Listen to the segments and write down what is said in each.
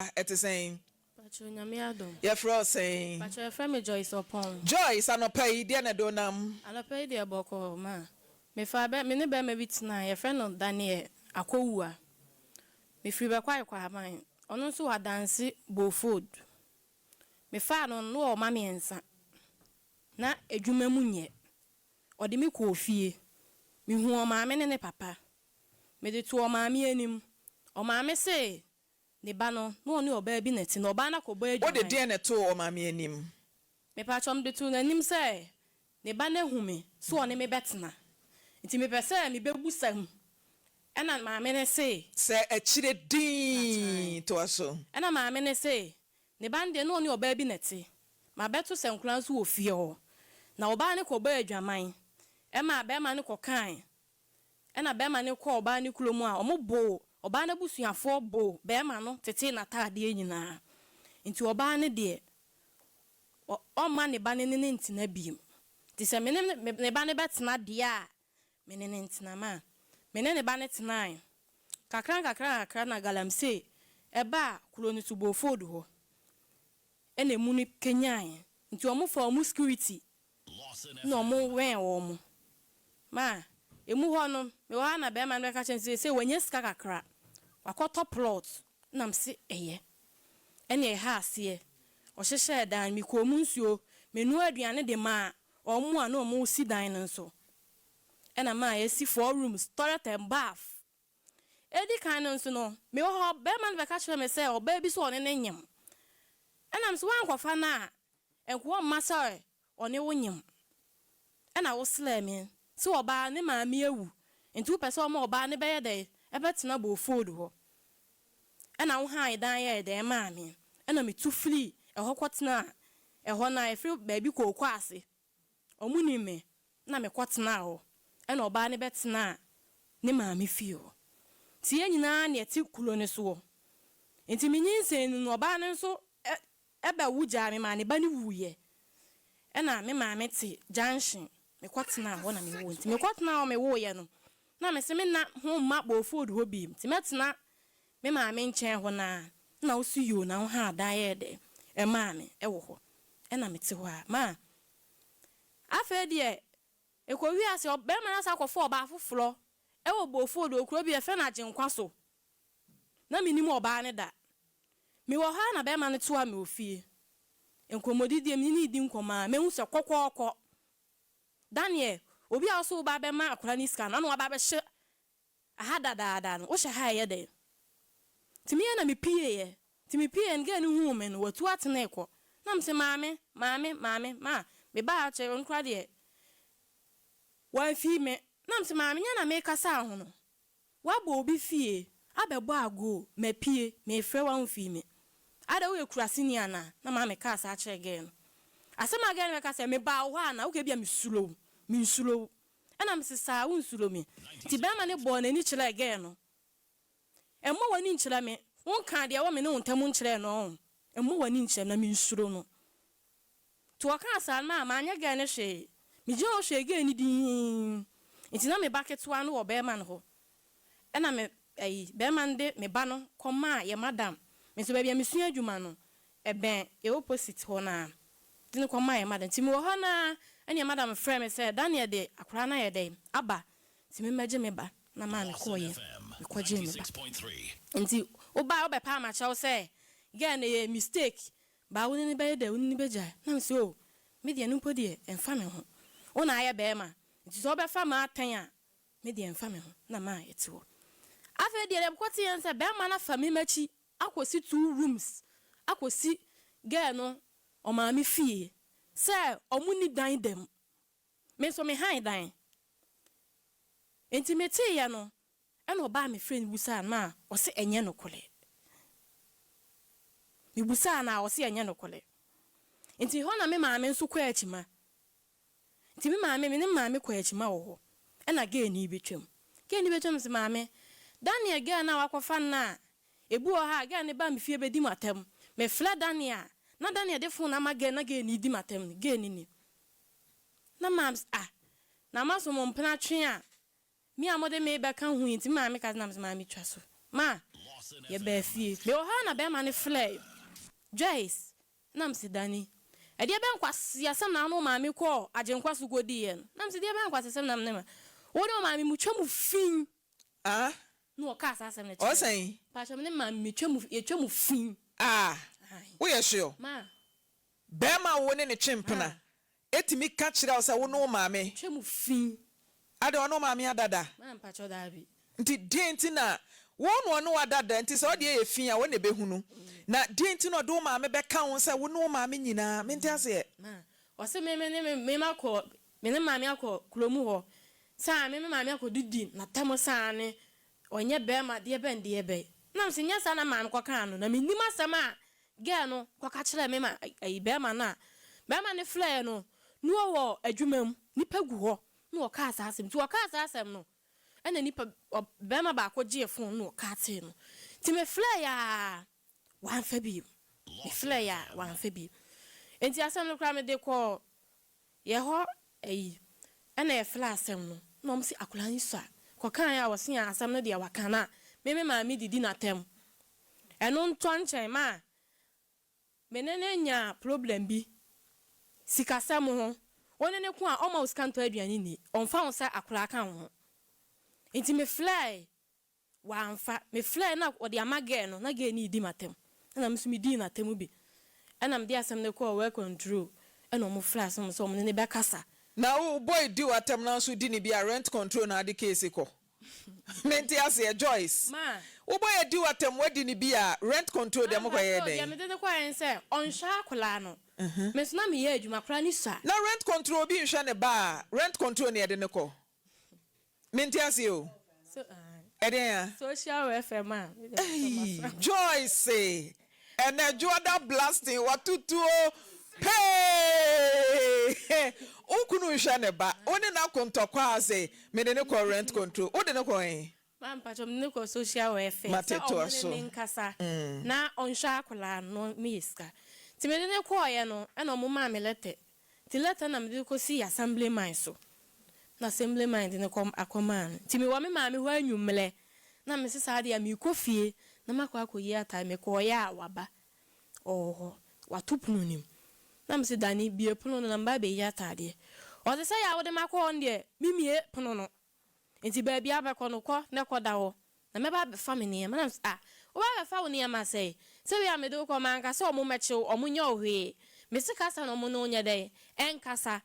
It is saying. Pacho nyamiado. Your fro saying. Pacho your friend me Joyce upon. Joyce anope di na donam. Anope di aboko ma. Me fa be me ne be me bitina your friend on Daniel akowua. Me free be kwa man. Ono nso wa dance bo food. Me fa no no o ma miensa. Na edwuma mu nye. Ode me ko ofie. Me hu o ma me ne papa. Me de to o ma me anim. O ma me say ne ba no no oba bi neti no oba na ko ba adwuma. O de den na to o ma me anim. Me pa chom de to na anim say ne ba na hu me so one me betena. Nti me pese me bebusa hu. Ena ma me ne say a chire din to aso. Ena ma me ne say ne ba de no oba bi neti. Ma beto senkran so ofie ho. Na oba ne ko ba adwaman. E ma be ma ne ko kan. Ena be ma ne ko oba ne kulomu a omobo oba na busuafo bo be ma no tete na taade nyina. Nti oba ne de o ma ne ba ne ntina biem. Ti se me ne ba ne betena de a me ne ntina ma. Me ne ba ne tena. Kakra na galamse e ba kulo ni tubo fodu ho. Ene mu ni kenyan. Nti omo fa omo security. No mo wen wo mo. Ma emu ho no me wa na be ma no ka chen se wanye sika kakra wakoto plot na mse eye ene ha ase o hyehye dan mi ko mu nsuo menu aduane de ma omo a na omo si dan no nso ena ma esi 4 rooms toilet and bath edi kan no nso no me ho be ma no ka chere me se oba bi so one ne nyem ena mse wan kwafa na enko masa one wo nyem ena wo sleme so oba ne maame ewu nti wo pese omo oba ne beye de ebetena bo food ho ena wo han dan ye de maame ena me tu free eho kwotena eho na efri baabi kokko ase omuni me na me kwotena ho ena oba ne betena ne maame fio ti enyina na eti kulo ne so nti menyinsen no oba ne nso ebe wuja me ma ne ba ne wuye ena me maame ti junction me kwatena ho na me wo nti me kwatena ho me wo ye no na me se me na ho ma bo food ho bi nti metena me maame nchen ho na osu yo na ho ha dan ye de e maame e wo ho na me te ho a ma afa de e ko wi ase be ma na sa kwofo oba afoforo e wo bo food okuro bi e fe na genkwa so na me nim oba ne da me wo ha na be ma ne to a me ofie enkomodidie me ni di nkoma me hu se kokoko Daniel obi also ba be ma akora ni scan na no ba be hye aha dada no wo hye ha ye de timi na me pie ye timi pie nge ni hu me no watu atene ekọ na mse maame ma me ba a che nkra de wa fi me na mse maame nya na me kasa ho no wa bo obi fie abebo ago me pie me frɛ wa mfi me ada wo ekura senior na maame kasa a che again asema again me kasa me ba wo na wo ke bia me sulo ena me sesa wo nsulo me ti be ma ne bo na ni kire again no emmo wani nkire me won kan de wo me ne wontamu nkire no emmo wani nkire na me nsulo no to aka asa ma anya ga ne hwe me je o hwe again ni din nti na me baketwa no wo be ma no ho ena me be ma nde me ba no koma ye madam me so ba bia me sua adwuma no eben e opposite ho na dine koma ye madam ti me wo ho na ene madam frɛ me sɛ Daniel de akora na ye de aba ti me maje me ba na ma me koye me kwaje me ba nti oba pa ma chawo sɛ ge na ye mistake ba woni ni be de woni ni be ja na me sɛ o me de no podi emfa me ho ona aye be ma nti so be fa ma atan a me de emfa me ho na ma yete wo afa de le kwoti yen sɛ be ma na fa me machi akosi 2 rooms akosi ge no o ma me fie sɛ omuni dan dem me so me han dan intimate ya no ena oba me friend busa na o se enye no kole me busa na o se enye no kole inti ho na me maame nso kwa achima inti me maame me ne maame kwa achima wo ho ena ge ni betwam se maame Daniel ge na wakofa na ebu o ha ge ne ba me fie bedi matam me fla Daniel na Daniel de fun na mage na ge ni di matem ge ni na mams na maso mo mpena twen a mi amode me be kan hu nti ma me ka na mama mi twa so ma ye be fie me o ha na be ma ne flare Joyce nam si dani e de be nkwase asem na no maame ko agenkwaso godi ye nam si de be nkwase asem nam ne ma wo de maame mu twam fin no ka asem ne o sen pa twam ne maame me twam fin wo ye sure ma be ma wo ne twempena etimi ka kire o se wo no maame twam fin ade ono maame adada ma pa cho da bi nti denti na wo no adada nti se o de ye fin a wo ne behunu na denti no do maame be ka won se wo no maame nyina menti ase ma o se me ma ko me ne maame akọ kromu ho sa me maame akọ didi na tamo sa ne onye be ma de be nde be na se nya sa na maame ko kan no na me nima sama ge no ko ka kire me ma ai be ma na be ma ne flare no no wo adwumam nipa gu ho no o ka asasem ti o ka asasem no ena nipa be ma ba ko je fon no ka te no ti me flare ya wan fa bi me flare ya wan fa bi enti asem no kra me de ko ye ho ena ye flare asem no no msi akula ni so ko kan ya wosen ya asem no de ya wakana me maame didi na tem eno nto nchen ma menene nya problem bi sikasem ho one ne ko a almost kanto aduani ni onfa won sa akula kan ho enti me fly wanfa me fly na odi amage no na ge ni di matem na mso me di na tem bi na me di asem ne ko we control na mo fly so mo ne be kasa na wo boy di watem na so di ni bi a rent control na ade case ko menti ase Joyce ma wo boy di watem wadi ni bi a rent control dem ko ye den ya me de ko en se on sha akula no me so na me ye adwuma kra ni sa na rent control bi nhwe ne ba rent control ne ye de ne ko menti ase o so eden social FM Joyce ene joda blasting watutuo pay ukunu nhwe ne ba oni na kontokwa ase me de ne ko rent control o de ne ko man patom ne ko social FM mateto so nkasa na onsha akula no miska ti me ne ko ye no e no mo ma me lete ti lete na me de ko si assembly man so na assembly man de ne kom akoman ti me wa me ma me ho anwumle na me sesa de ya me ko fie na makwa akoyi ata me ko ya waba watupunu nim na me se dani bie puno na mba be ya tade o de say ya wo de makwa on de mimie puno no enti ba bia ba ko no ko ne ko da ho na me ba be fa me ne ma na wo ba fa wo ne ma say se we am de ko man ka se o mo meche o mo nya ohwe me se kasa no mo no nya de en kasa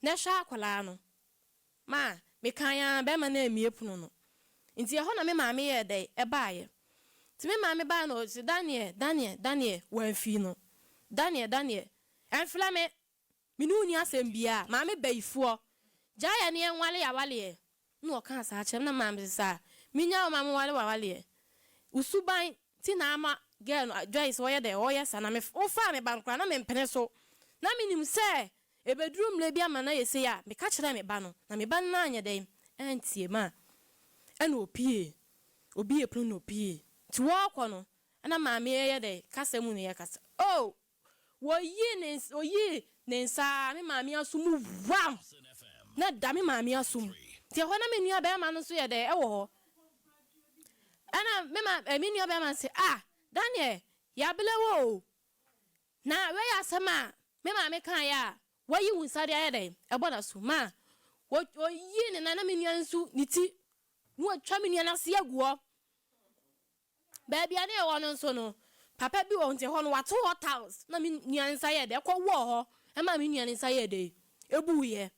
na sha akwala no ma me kan ya be ma na emie puno no enti ho na me ma me ye de e baaye ti me ma me ba no si Daniel wan fi no Daniel en flame me nu ni asem bia ma me bayifuo jaya ne enwale ya wale no kan sa chem na ma me sa minya o ma me wale usuban ti na ama girl Joyce wo ye de wo ye sa na me o fa me ban kra na me mpene so na minim se e bedroom le bia ma na ye se ya me ka kire me ba no na me ba na anya de entie ma ena opie obi e plu no opie ti wo ko no na ma me ye de kasa mu ne ye kasa wo yi ne nsa me ma me asum wam na da me ma me asum ti ho na me nua ba ma no so ye de e wo ho ana me ma me nua ba ma se Daniel ya bele wo na we ya sama me ma me kan ya wo yi wunsa de ye de e boda so ma wo yi ne na me nua nsu ni ti wo atwa me nua na se aguo ba bia ne wo no so no papa bi wo nte ho no wato hot house na me nua nsa ye de ko wo ho e ma me nua nsa ye de ebu ye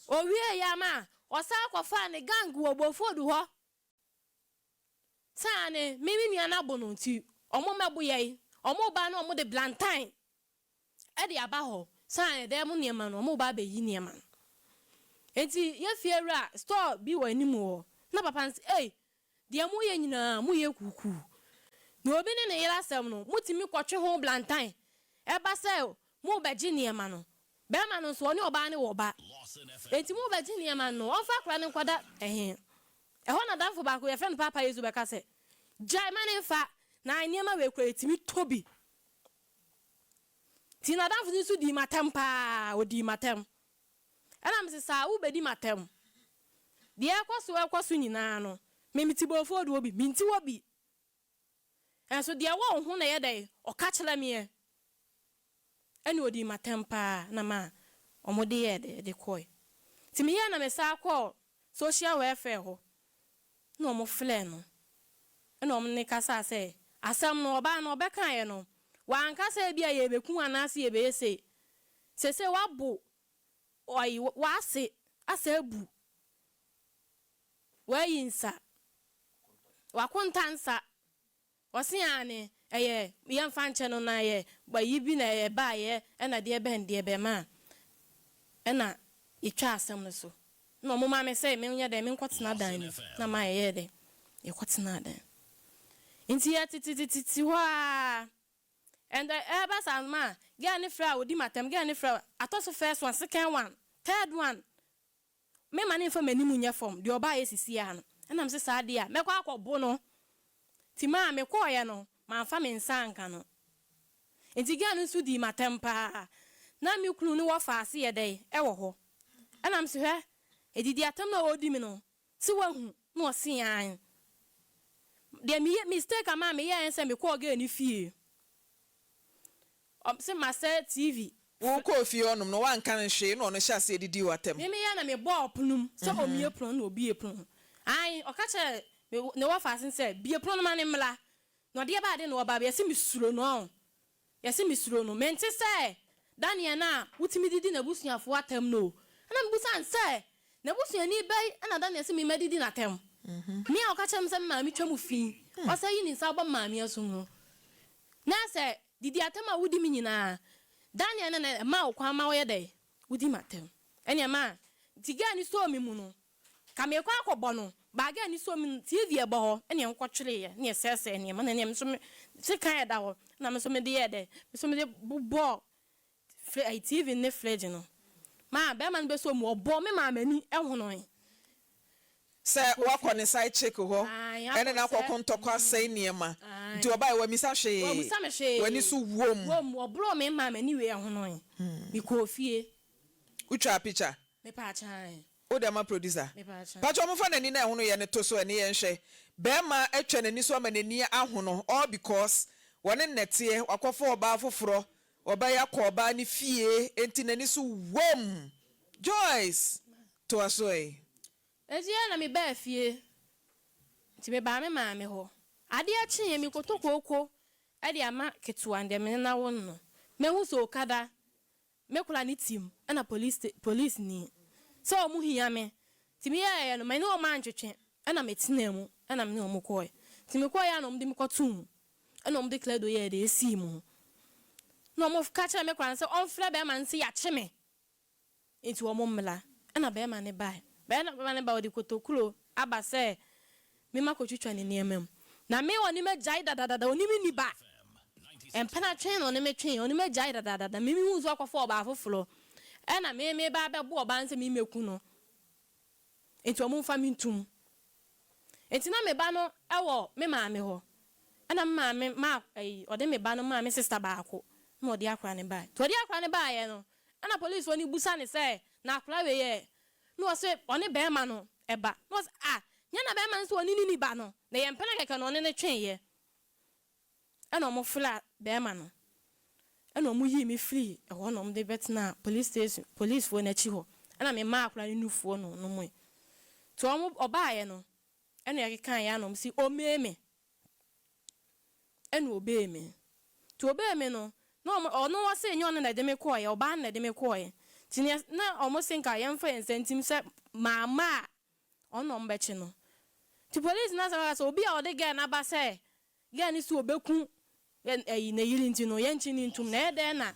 o wie ya ma o sa kwa fa ne gang wo bofodu ho sa ne me nua na bo no nti omo mebu ye omo ba na omo de blantain e de aba ho sa ne de mo niema no omo ba be yi niema enti ye fiera store bi wa ni mo na papa nse de mo ye nyina mo ye kuku no obi ne yela sem no mutimi kwotwe ho blantain e ba se mo ba gi niema no be ma no so ne oba ne wo ba enti mo ba gi niema no on fa kra ne kwada e ho na danfo ba ko ye friend papa yesu be ka se jai ma ne fa na niema we kra etimi tobi ti na danfo ni su di matem pa odi matem ana mse sa wo be di matem de ekwaso nyina no mimiti bofo do obi minti obi enso de wo ho na ye dai o ka kire me e ene odi matempa na ma omode ye de koi ti me ya na me sa call social welfare ho no mo fle no ene om ne kasa se asam no oba na obeka ye no wan kasa bia ye beku anase ye be se wabo oyi wase asebu wayinsa wakontansa wasiane eye yemfa nche no na ye bayibi na ye ba ye ena de be ma ena itwa asem no so no mo ma me say me nya de me nkotena dan ni na ma ye de ye kotena dan inti ya titi wa and eba sanma get ni fra odi matem get ni fra atoso first one second one third one me mani fa manimu nya form de oba ye sisi ya no enam se sa de a me kwa akobo no ti ma me ko ye no ma fa me nsanka no enti get ni su di matem pa na mi kunu ni wo fa ase ye dey e wo ho enam se hwe edidi atam na odi mi no si wahu no se yan de mi mistake ama me ye ense me ko ga ni fie se masa TV wo ko fie onum no wan kan hwe no no hya se didi watem me ya na me ball punum so omie plon na obi eplon ai o ka che ne wa fasin se bie plon ma ne mla no de ba de no ba be se misuro no mente se Daniel na wutimi didi na busuafo atem no na mbusan se na busuani bai na Daniel se me medidi na tem me o ka che me se ma mi twam fi o se yi ni sa ba ma mi aso no na se didi atema wudi mi nyina Daniel na ma okwa ma wo ye dey wudi matem enya ma tiga ni so mi mu no ka me kwa akobo no ba ga ni so mi TV e bo ho enya nko twere ye ne sese enya ma na enya so me se kan ye da ho na me so me de ye dey me so me de bo TV ne fledge no ma be man be so mu obo me ma mani e ho no se wakọ ne side check ho ene na akọkọ ntọkọ asai niema nti oba e wa misa hwe wani so wom obro me ma mani we ho no mi ko fie utwa picture me pa chan o de ma producer me pa chan pacho mo fa nani na ho no ye ne to so ene ye nhwe be ma atwa nani so ma nani aho no all because woni nnetie wakọfo oba foforo oba yakọ oba ni fie enti nani so wom Joyce to asoi Ezia na me ba fie. Ti me ba me ma me ho. Ade a kye mi kotokoko e de ama ketu ande me na won no. Me hu so kada. Me kula ni team na police ni. So o mu hia me. Ti me ya no me no ma ntwetwe na me tena mu na me no mu koy. Ti me koy ya no mde me kotum. Na mde kledo ye de esi mu. No mo ka kye me kwan se on fla be man se ya kye me. Enti wo mo mla. Na be man ne bai. Bana ba odi kotokuro aba se me makotwitwa ne niemem na me oni me jai dada oni me ni ba empana twen oni me twen oni me jai dada me hu zo akofo oba afoforo e na me ba be bo oba nse me meku no enti omo fa me ntum enti na me ba no ewo me ma me ho e na ma me ma ode me ba no ma me sister ba ako na odi akra ne ba to odi akra ne ba ye no e na police oni busa ne se na akra we ye no say oni be ma no eba no nya na be ma nso oni ni ba no na ye mpena keke no ne twen ye e no mo fla be ma no e no mo yi mi free e ho no mo de betna police station police fo na chi ho e na me ma akura ni nufuo no mo to mo oba ye no e no ye kan ya no mo si o meme e no obeme to obeme no no wa say nyo na de me ko ye oba na de me ko ye tinia na almost think I am for incentive say mama ono mbechi no ti police na say obi a ode ga na ba say ga ni so obeku eyi na yiri nti no ye nchi ni ntum na ede na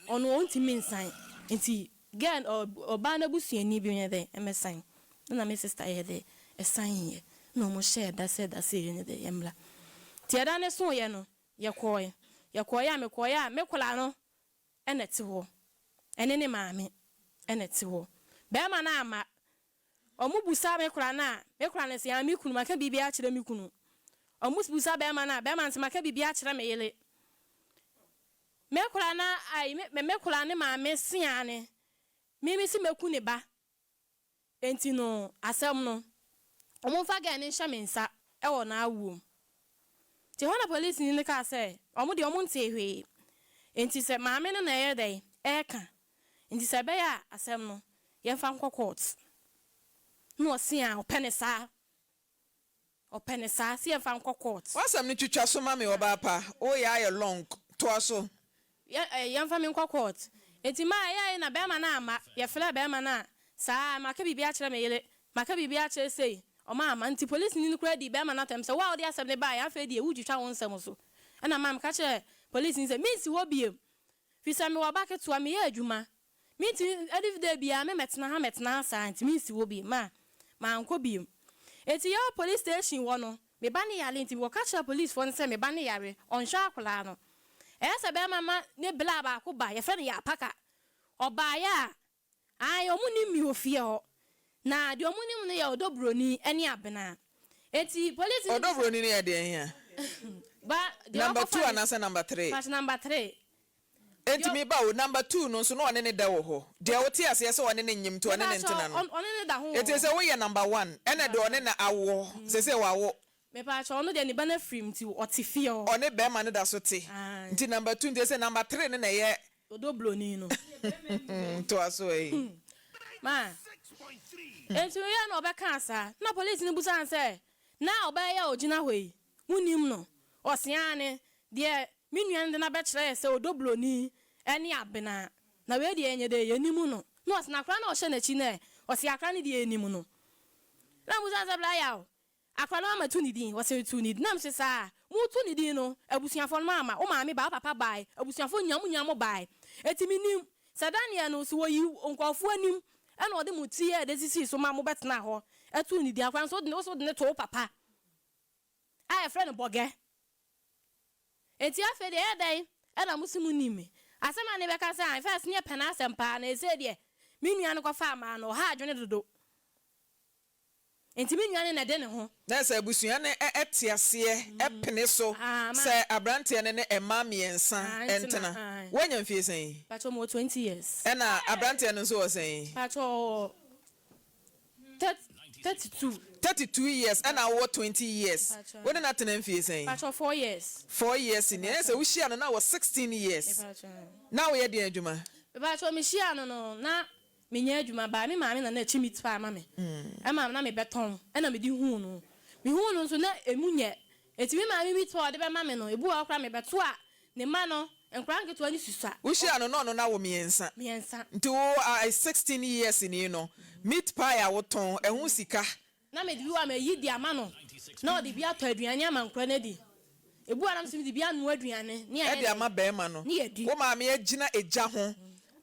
ono ontimi nsan nti ga oba na busuani bi nye de emesan na me sister ye de esan ye no mo share da say ye de emla ti ada ne so ye no ye koye me koye me kola no eneti ho ene ne maame ene ti ho be ma na ama omubusa me kura ne se ya mi kunu maka bibia kire mi kunu omubusa be ma nse maka bibia kire me yele me kura na ai me kura ne maame siane mi si meku ne ba enti no asem no omo fa ga ne hye me nsa e wo na awuom ti hona police ni ne ka say omo de omo nte hwe enti se maame no na ye dai e ka enti se be ya asem no ye fa nkọ court no osia openesa si ye fa nkọ court wasam ni twitwa so mame oba pa o ya ye long to aso ye fa me nkọ court enti ma ya na be ma na ama ye fele be ma na sa ma ka bibia kire me yele ma ka bibia kire sei o ma ama nti police ni kura di be ma na tem se wa o de asem ne ba ya fa di e wudwitwa won nsem so na mam ka kire police ni se mi si wo biem fi se me wo ba ke to am ye adwuma mi ti edivide bia me metena sa nti mi si wo biem ma nko biem eti ya police station wo no me ba ne yale nti wo ka kire police fo se me ba ne yare on hwa akola no se be mama ne bla ba ko ba ye fe ne ya paka oba ya ai omuni mi ofie ho na de omuni ne ya odobroni ene abena eti police odobroni ne ya de hia ba number 2 anasa number 3 part number 3 enti me ba o number 2 no so no one ne da wo ho de wo ti ase se one ne nyim to one ne ntena no one ne da ho eti se wo ye number 1 ene de one na awo se wa wo me pa cho no de ne ba na frim ti otifie ho one be ma ne da so ti nti number 2 nti se number 3 ne na ye odobroni no to aso ma enti ya no be kan sa na police ni busan say na oba ya ogina hoi munim no osiane de minua ndi na be kire se odobroni eni abena na we de enye de yenimu no no osna kra na ohye na chi na osi akra ne de enimu no na busan say bla ya akra na ma tu ni din wose tu ni na mse sa mu tu ni din no abusuafo no mama o maame ba papa bai abusuafo nyam bai eti minim sadania no so yi onkofo anim ena ode muti e de sisi so ma mo betena ho etu ni dia kwan so de ne to papa ai friend boge eti afa de edai ena musimu nime asema ne beka say first ne pena asempa na ese de minua no kwafa ma no ha adwene dodo enti minua ne na de ne ho na se abusua ne etiase epene so se abrante ne ema miensa entena wonya mfie sen pacho mo 20 years ena abrante no so sen pacho 32 years ena wo 20 years wona na tena mfie sen pacho 4 years ni se wo hia no na wo 16 years na wo ye de adwuma pacho me hia no na menya adwuma ba me maame na chi mit pa mame maame na me beton na me di hu no so na emunye eti me maame mit pa de be mame no ebu akra me beto a ne ma no enkra nketo ani susua wo hia no na wo miensa nti wo 16 years ni no mit pa ya wo ton ehun sika na me di wa me yi di ama no na odi bia to aduane ama nkra na di ebu anam sim di bia no aduane ne ya di ama be ma no wo maame agina eja ho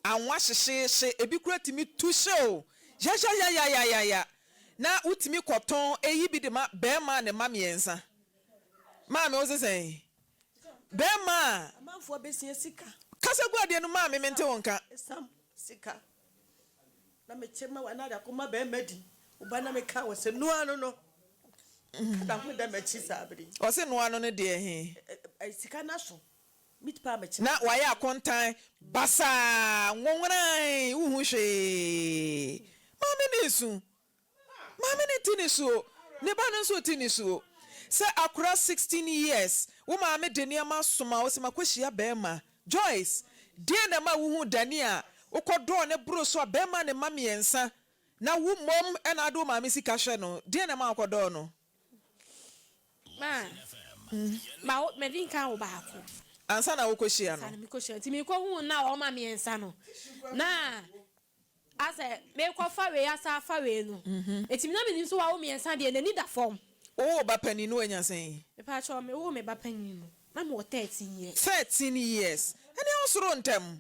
anwa hyehye ebi kura timi tu show ya na utimi koton eyi bi de ma be ma ne ma miensa maame wo sesen be ma amanfo besia sika kasa guade no maame mente wonka esam sika na me chema wana da kuma be madi uba na me ka wose no ano no kada hu da me chi sabri o se no ano ne de he sika na so mit pa me chi na waye akontan basa nwonwan uhu hwe maame ne tinisu ne ba no so tinisu se akura 16 years wo maame de ne ma soma wo se makohia bema Joyce die na ma wuhu Dania ukodo ne bro so bema ne mamiensa na wu mom ena ado maame sika hwe no die na ma ukodo no ma me din kan wo ba ko ansa na wokohia no sana mi kohia ti mi ko hu na o mamiensa no na ase me ko fa we asa fa we no etimi na mi nso wa wo miensa de na ni da form o ba pani no anya sen me pa cho me wo me ba pani no na mo 13 years ene osoro ntem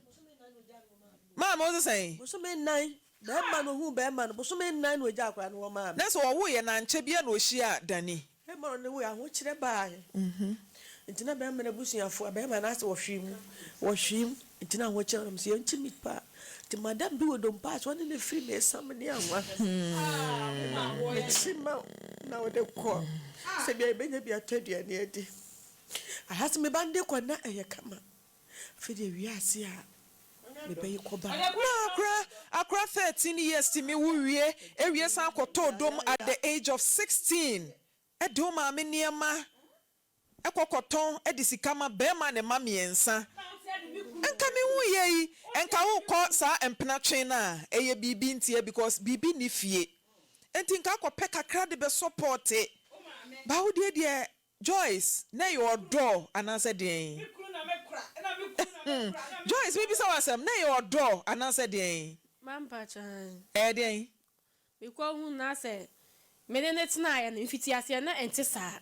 mama o say bo so me nan be ma no hu be ma no bo so me nan no eja akwa no mama na so wo ye na nche bia na ohia Dani e ma no we aho kire baaye ntina be ma na busuafo be ma na ase wo hwim ntina ho kire no se nchi mit pa ti madam bi wodom pa so ne free me sam ne anwa me chima na wo de ko se bia be nya bia tadua ne adi ahas me bande ko na eye kama fe de wi ase a me be koba na akra 13 years ti me wuwie ewie san koto dom at the age of 16 edo ma me niema ekokoton edisika ma be ma ne ma miensa enka me hu ye enka wo ko sa empena twen na eye bibi ntie because bibi ni fie enti nka ko pe kakra de be support ba wo de Joyce na your door ananse den Joyce maybe so asem na your door ananse den Mampa chan. Den Because who na say me ne tina ya na mfitiase na ente saa.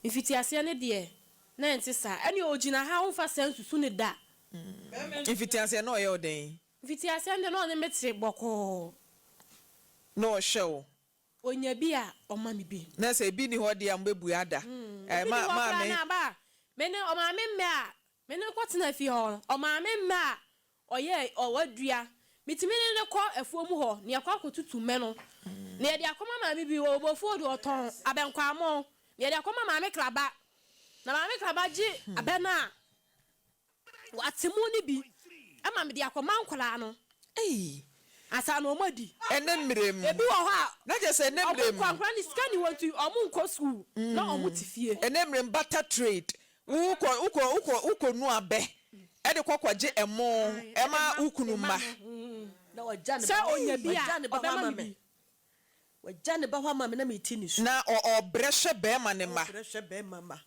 Mfitiase ne de na ente saa. Ene ogina ha wo fa sensu su ne da. Mfitiase na oye den Mfitiase ne no ne metre boko. no show Onya bi a oma mi bi. na say bi ni ho de ambebu ada ma me me ne o ma me me a me ne kwatena fi ho o ma me me a oye owadua mitimi ne ko afuo mu ho ne yakwa akotutu me no ne ye de akoma ma me bi obofuo de oton abenkwa mo ne ye de akoma ma me klaba na ma me klaba ji abena watemu ni bi ama me de akoma nkola no asa no madi enemrem ebi wo ha na je say enemrem kwankwa ni scan want to omunko school na omutifie enemrem butter trade uko nu abe e de kokwaje emo ema ukunu ma na wajane sa onya bi a obema me wajane ba hwa ma me na metini su na obreshe be ma ne ma obreshe be mama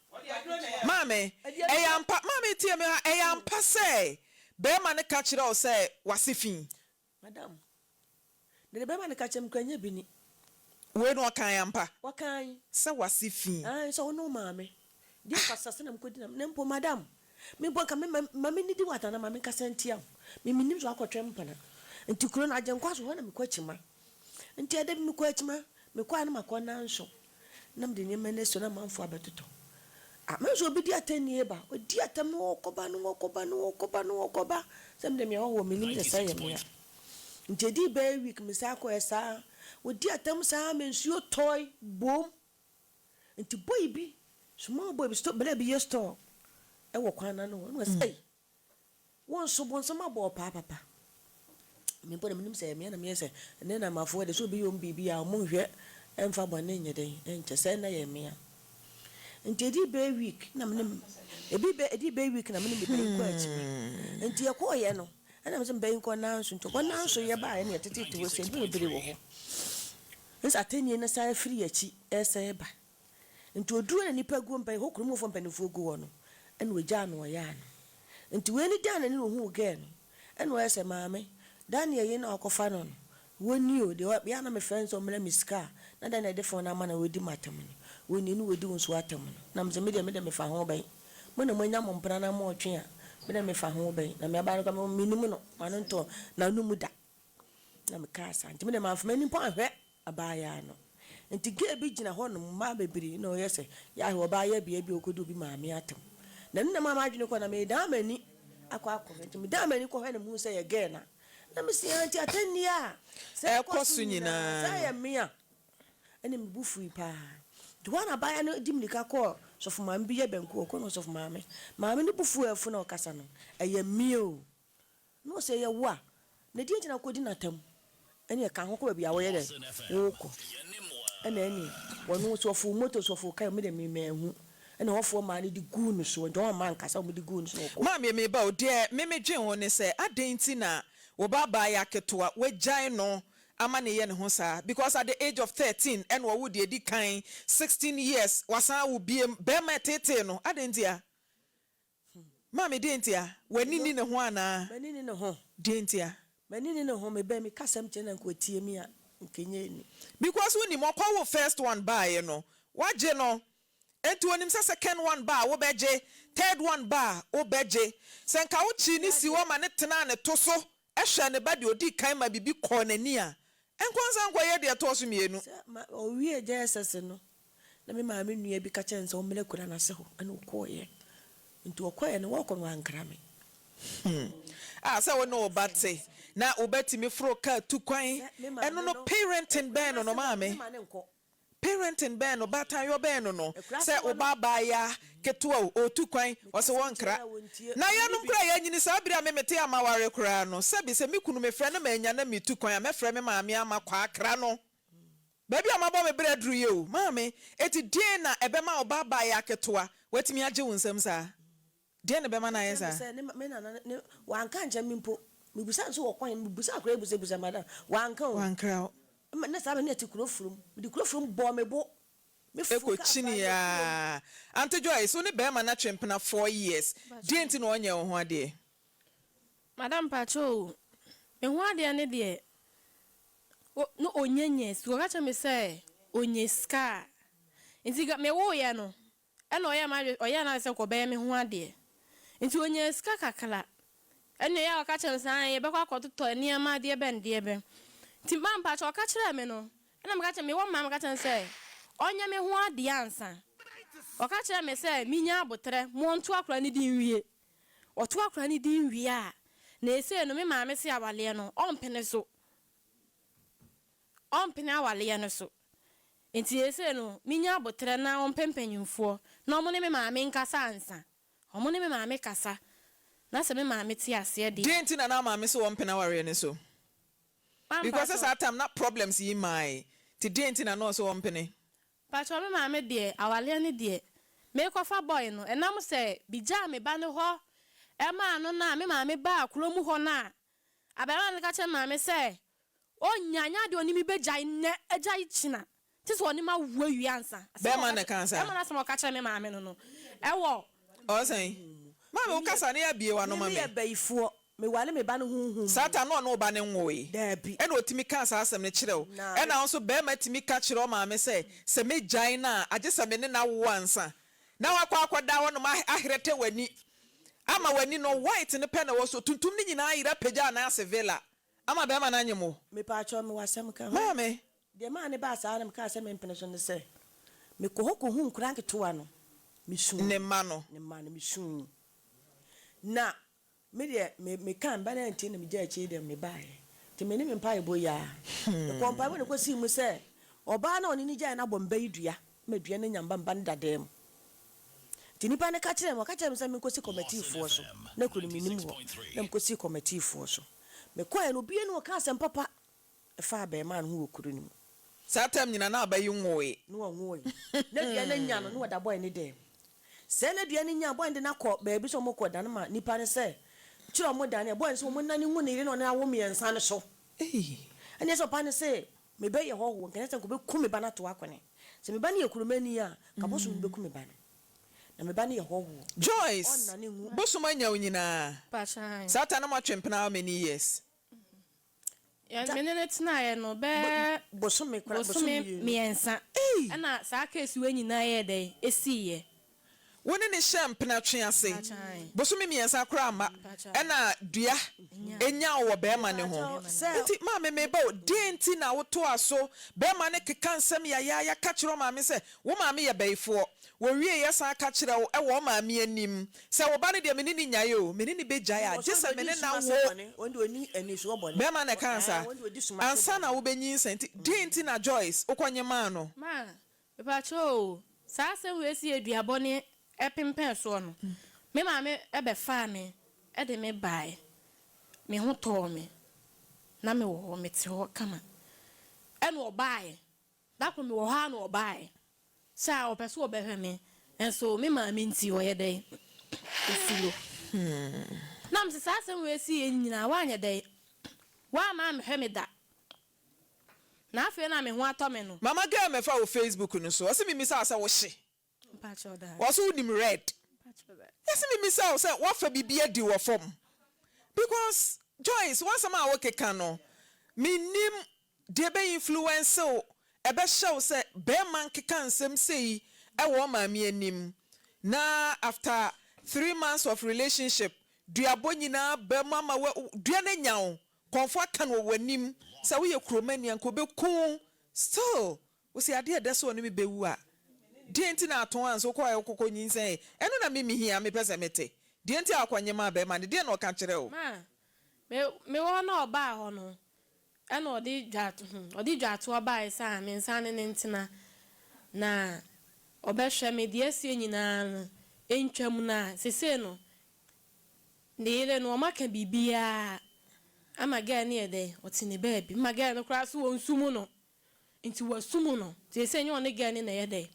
mame eyampa mame tie me ha eyampa say be ma ne ka kire o say wasefin madam de be ma ne ka chem kwanya bi ni we no kan yampa wakan say wasefin so no mame di kwasase na mkodi na mpo madam me bonka me mame ni di wata na mame kasentia me minim so akotwe mpana nti kuro na agenkwa so ho na mekwachima nti ade me kwachima me kwa na makona nso na mde nyema na so na manfo abetoto me so bi di atani eba odi atam no okoba sem de me ho minim de say me ya nti di ba week me sa ko esa odi atam sa me nsuo toy bom nti boy bi small boy stop bele bi ye store e wo kwana no no say won so bon so ma bo papa me bo me nim say me na me say ne na mafo de so bi yom bibi a mo hwe emfa bone nyeden enche say na ye me nti di be week na me nim edi be week na me nim be ko achi nti ye ko ye no ana me say be ko na nso to ko na nso ye ba ye ne tete wo se bi obere wo ho nsa tenie na sai free achi ese ba nti oduru na nipa gu mpa ho kromo fo mpanifo gu wo no ene wagya no ya no nti we ni dan na ni hu ge no ene wo ese maame Daniel ye na akofa no woni o de ya na me friends o mele miska na dan na de fo na ma na wodi matam no woni ni wodi wonso atam no na mze me de me fa ho ban mo na manya mo mpra na mo twe a me de me fa ho ban na me aba no ka me minim no mano nto na no mu da na me ka sa nti me de ma fa mani po ahwe abaya no nti ge bi gina ho no ma bebiri no yese ya ho ba ya bia bi okodu bi maame atam na nna mama adwene ko na me da mani akwa nti me da mani ko he na mu se ye ge na me si anti atani a se kosu nyina sa ya me a ene me bufu pa do wana ba ya no dimlika ko so fo maame bi ye benku ko no so fo maame ni bufu afu na okasa no eye mi o no se ye wo a na di ntina ko di natam ene ka ho ko ba bia wo ye de wo ko ene wonu so fo moto so fo kai me de me hu ene ho fo ma ni di gu no so don man kasa mo di gu no so ko ma me ba o de me dwen ho ne se adenti na wo baba ya ketwa we jai no ama ne ye ne ho sa because at the age of 13 and wo would edi kan 16 years wasan wo biem be ma tete no adenti a ma me denti a wani ni ne ho ana mani ni ne ho denti a mani ni ne ho me be me kasam che na ko tie mi a nkenye ni because when you mo first one buy no waje no enti onim se second one ba wo beje third one ba wo beje senka wo chi ni si wo ma ne tena ne to so ehwe ne ba de odi kan ma bibi ko nani a enkonsa nko ye de to so mienu o wie je sese no na me maame nua bi ka chense o mele kura na se ho ana ko ye nti o ko ye no wo ko no ankra me se wo no obate na obetimi fro ka tu kwan eno no parenting ben no maame parenting ben no batan yo ben no say obaba ya ketua o tu kwan o se won kra na yanum kra ya nyini sa biri amemete amaware kra no sabi se me kunu me frɛ no manya na me tu kwan a me frɛ me maame ama kwa kra no baby amabo me bre dru ye o maame eti die na ebema obaba ya ketua watimi age wonsam sa die na bema na yesa se me na wanka nje mimpo mibusa nso wo kwan mibusa akra ebusa madam wanka na sabe na tikurofrum di kurofrum bo mebo me eko chini ya Auntie Joyce so ne bema na twempena 4 years die nti na onye ho ade Madam Pacho me ho ade ne de no onyenye so ga cha me say onyeska nti ga me wo ye no e na oya na se ko be me ho ade nti onyeska kakala ene ya ka cha me say ye be kwa kototo ni ama de be nde be nti mam Pacho ka kire me no ena me ka cha me wo mam ka cha say onya me ho ade ansa o ka kire me say minya abotre mo nto akora ni din wie oto akora ni din wie a na ese no me maame se awale no ompene so ompene awale no so enti ese no minya abotre na ompempanyimfo na omo ne me maame nkasa ansa omo ne me maame kasa na se me maame ti ase de die nti na maame se ompene aware ne so because at time not problems in my ti die nti na no so ompene Pacho me maame de awale ne de me kofa boy no enam se bija me ba ne ho e ma no na me maame ba akuro mu ho na abema ne ka che maame se onyanya de onimi bejai ne ejai china tis onima wo wiansa be ma ne kansa e ma na so ka che me maame no e wo o say maame o kasa ne ya bie wa no maame me baifo me wale me ba no hunhun satan no ba ne nwoe dabi e na otimi kansa asem ne kirew e na so be ma timi ka kire o maame se me jai na age se me ne na wo ansa na wakwa akoda wo no ma ahrete wani ama wani no white ne pe na wo so tuntum ni nyina ayira pagya na asevela ama be ma na nyemo me Pacho me wasem ka maame de ma ne ba sa na me ka se me mpene so ne se me ko hoko hu Korankye toa no me sun ne ma no me sun na me de me kan ba na nti na me gya chi de me bae ti me ne me mpa ebo ya e ko mpa me ko si mu se oba na oni ni gya na bomba idua me dua na nyamba mba ndadam ti nipa ne ka kire mo ka kire me se me ko si committee fo so na kunu minim ho na me ko si committee fo so me ko e no bie no ka asem papa e fa ba ma no ho okuru ni satam nyina na abayi nwoe no nwoe na dua na nya no wada boy ni dem se na dua ni nya boy ndi na ko ba bi so mo ko dan ma nipa ne se kiro mo dan e boy so mo nani hu ne ire no na wo miensa ne so ane so pa ne se me be ye ho wo nkan se ko be ku me ba na to akone se me ba ne yekurumani a ka bo so me be ku me ba na me ba ne ye ho wo Joyce bosuma nya onyina Pacha satan na ma twempena how many years ya menene tina ye no be bosome miensa na sa case we nyina ye dey esiye woni ne shampena twe ase bosumi miensa kra ma na dua enya wo be ma ne ho nti maame me ba denti na wo to aso be ma ne keka nsem ya ka kiro maame se wo maame ye beifo wo wie ye san ka kire wo e wo maame anim se wo ba ne de menini nyaye o menini bejae a jesa mene na wo ondi oni ani so bo be ma ne kansa ansa na wo benyin senti denti na Joyce okonye ma no ma Pacho sa se we si eduabone epempen so no me maame ebe fa me e de me bai me ho to me na me wo me te ho kama e no bai da ko me wo ha no bai sa o peso obehwe me enso me maame nti o ye dai esiro na me sa se we si enyina wa anya dai wa ma me hwe me da na afi na me ho ato me no mama girl me fa wo Facebook no so o se mi sa wo hye Pacho da was who nim red Pacho da yes me say what for bibia di wo form because Joyce once am I work no minim de be influence o e be show say be man keka nsem sei e wo maame anim na after 3 months of relationship duabo nyina be mama dua na nyawo comfort kan wo wanim say we kromani anko be ku still we say ade de so no me bewu a dienti na aton anso kwa yokoko nyinsen eno na mimi hia me pese mete dienti akwanye ma be ma de na oka kire o ma me wo na oba ho no eno odi dwato oba isa me nsan ne ntina na obehwe mediation nyina entwam na sese no ne no maka bibia ama ga ne ede otine baabi ma ga no kra so wonsumu no nti wasumu no sese nyo ne ga ne na yede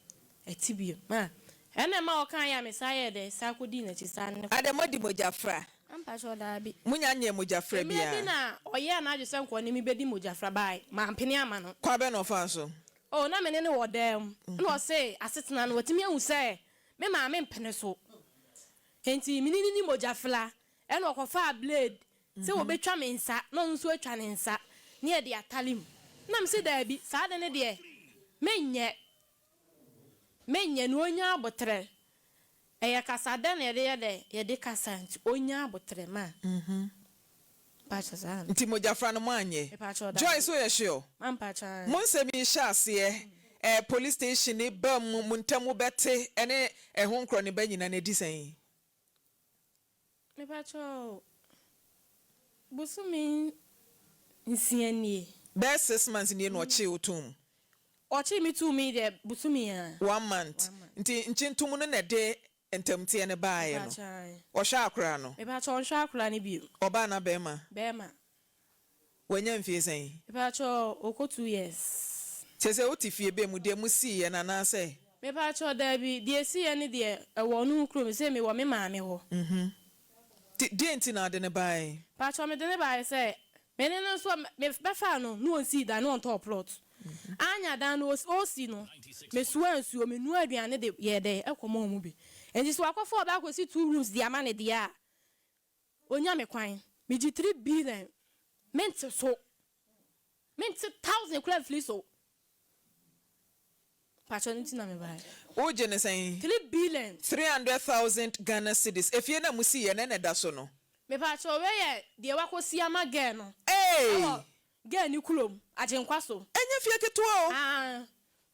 atibio ma ene ma okan ya mesaye de sakodi na chisa ne ademodi mojafra ampa so da bi munya nye mojafra bia me bi na oye na adwese nko ne mi bedi mojafra bai ma mpene ama no kwa be no fa so oh na me ne wodam no say asetena no watimi ahu say me ma me mpene so enti minini ni mojafra ene okofa blade say wo betwa me nsa no nso atwa ne nsa ne e de atalim na me say da bi saa de ne de menye no onya abotre eya kasada na ye de kasanti onya abotre ma pacha sana nti mojafra no manye Joyce so ye sure man pacha monsemi hyase police station ni bam muntamu bete ene ho nkro ne ba nyina na di san me pacha busumi nsianie be 6 months ni no chi otum ochi mi to me de busumi ya 1 month nti nchintum no na de entamtie ne baaye no ohwa akra no me pacha ohwa akra ne bi oba na bema wanya mfie san me pacha oko 2 years chese otifie be mu de mu si ye na na se me pacha da bi de si ye ne de ewo no kro me se me wo me maame ho di enti na de ne baaye pacha me de ne baaye se me ne no so me befa no no on si da no on top plot anya dan no o si no me suwa nsuo me nu aduane de ye de ekomo mu bi enti so akofo oba akosi 2 rooms di amane de a onya me kwan me gi 3 billion mente 1000 kula fli so pacha nti na me bai o je ne san 3 billion 300,000 Ghana cedis efie na musi ye na da so no me pacha we ye de wakosi amage no ge ni kulom ajenkwa so enye fie keto o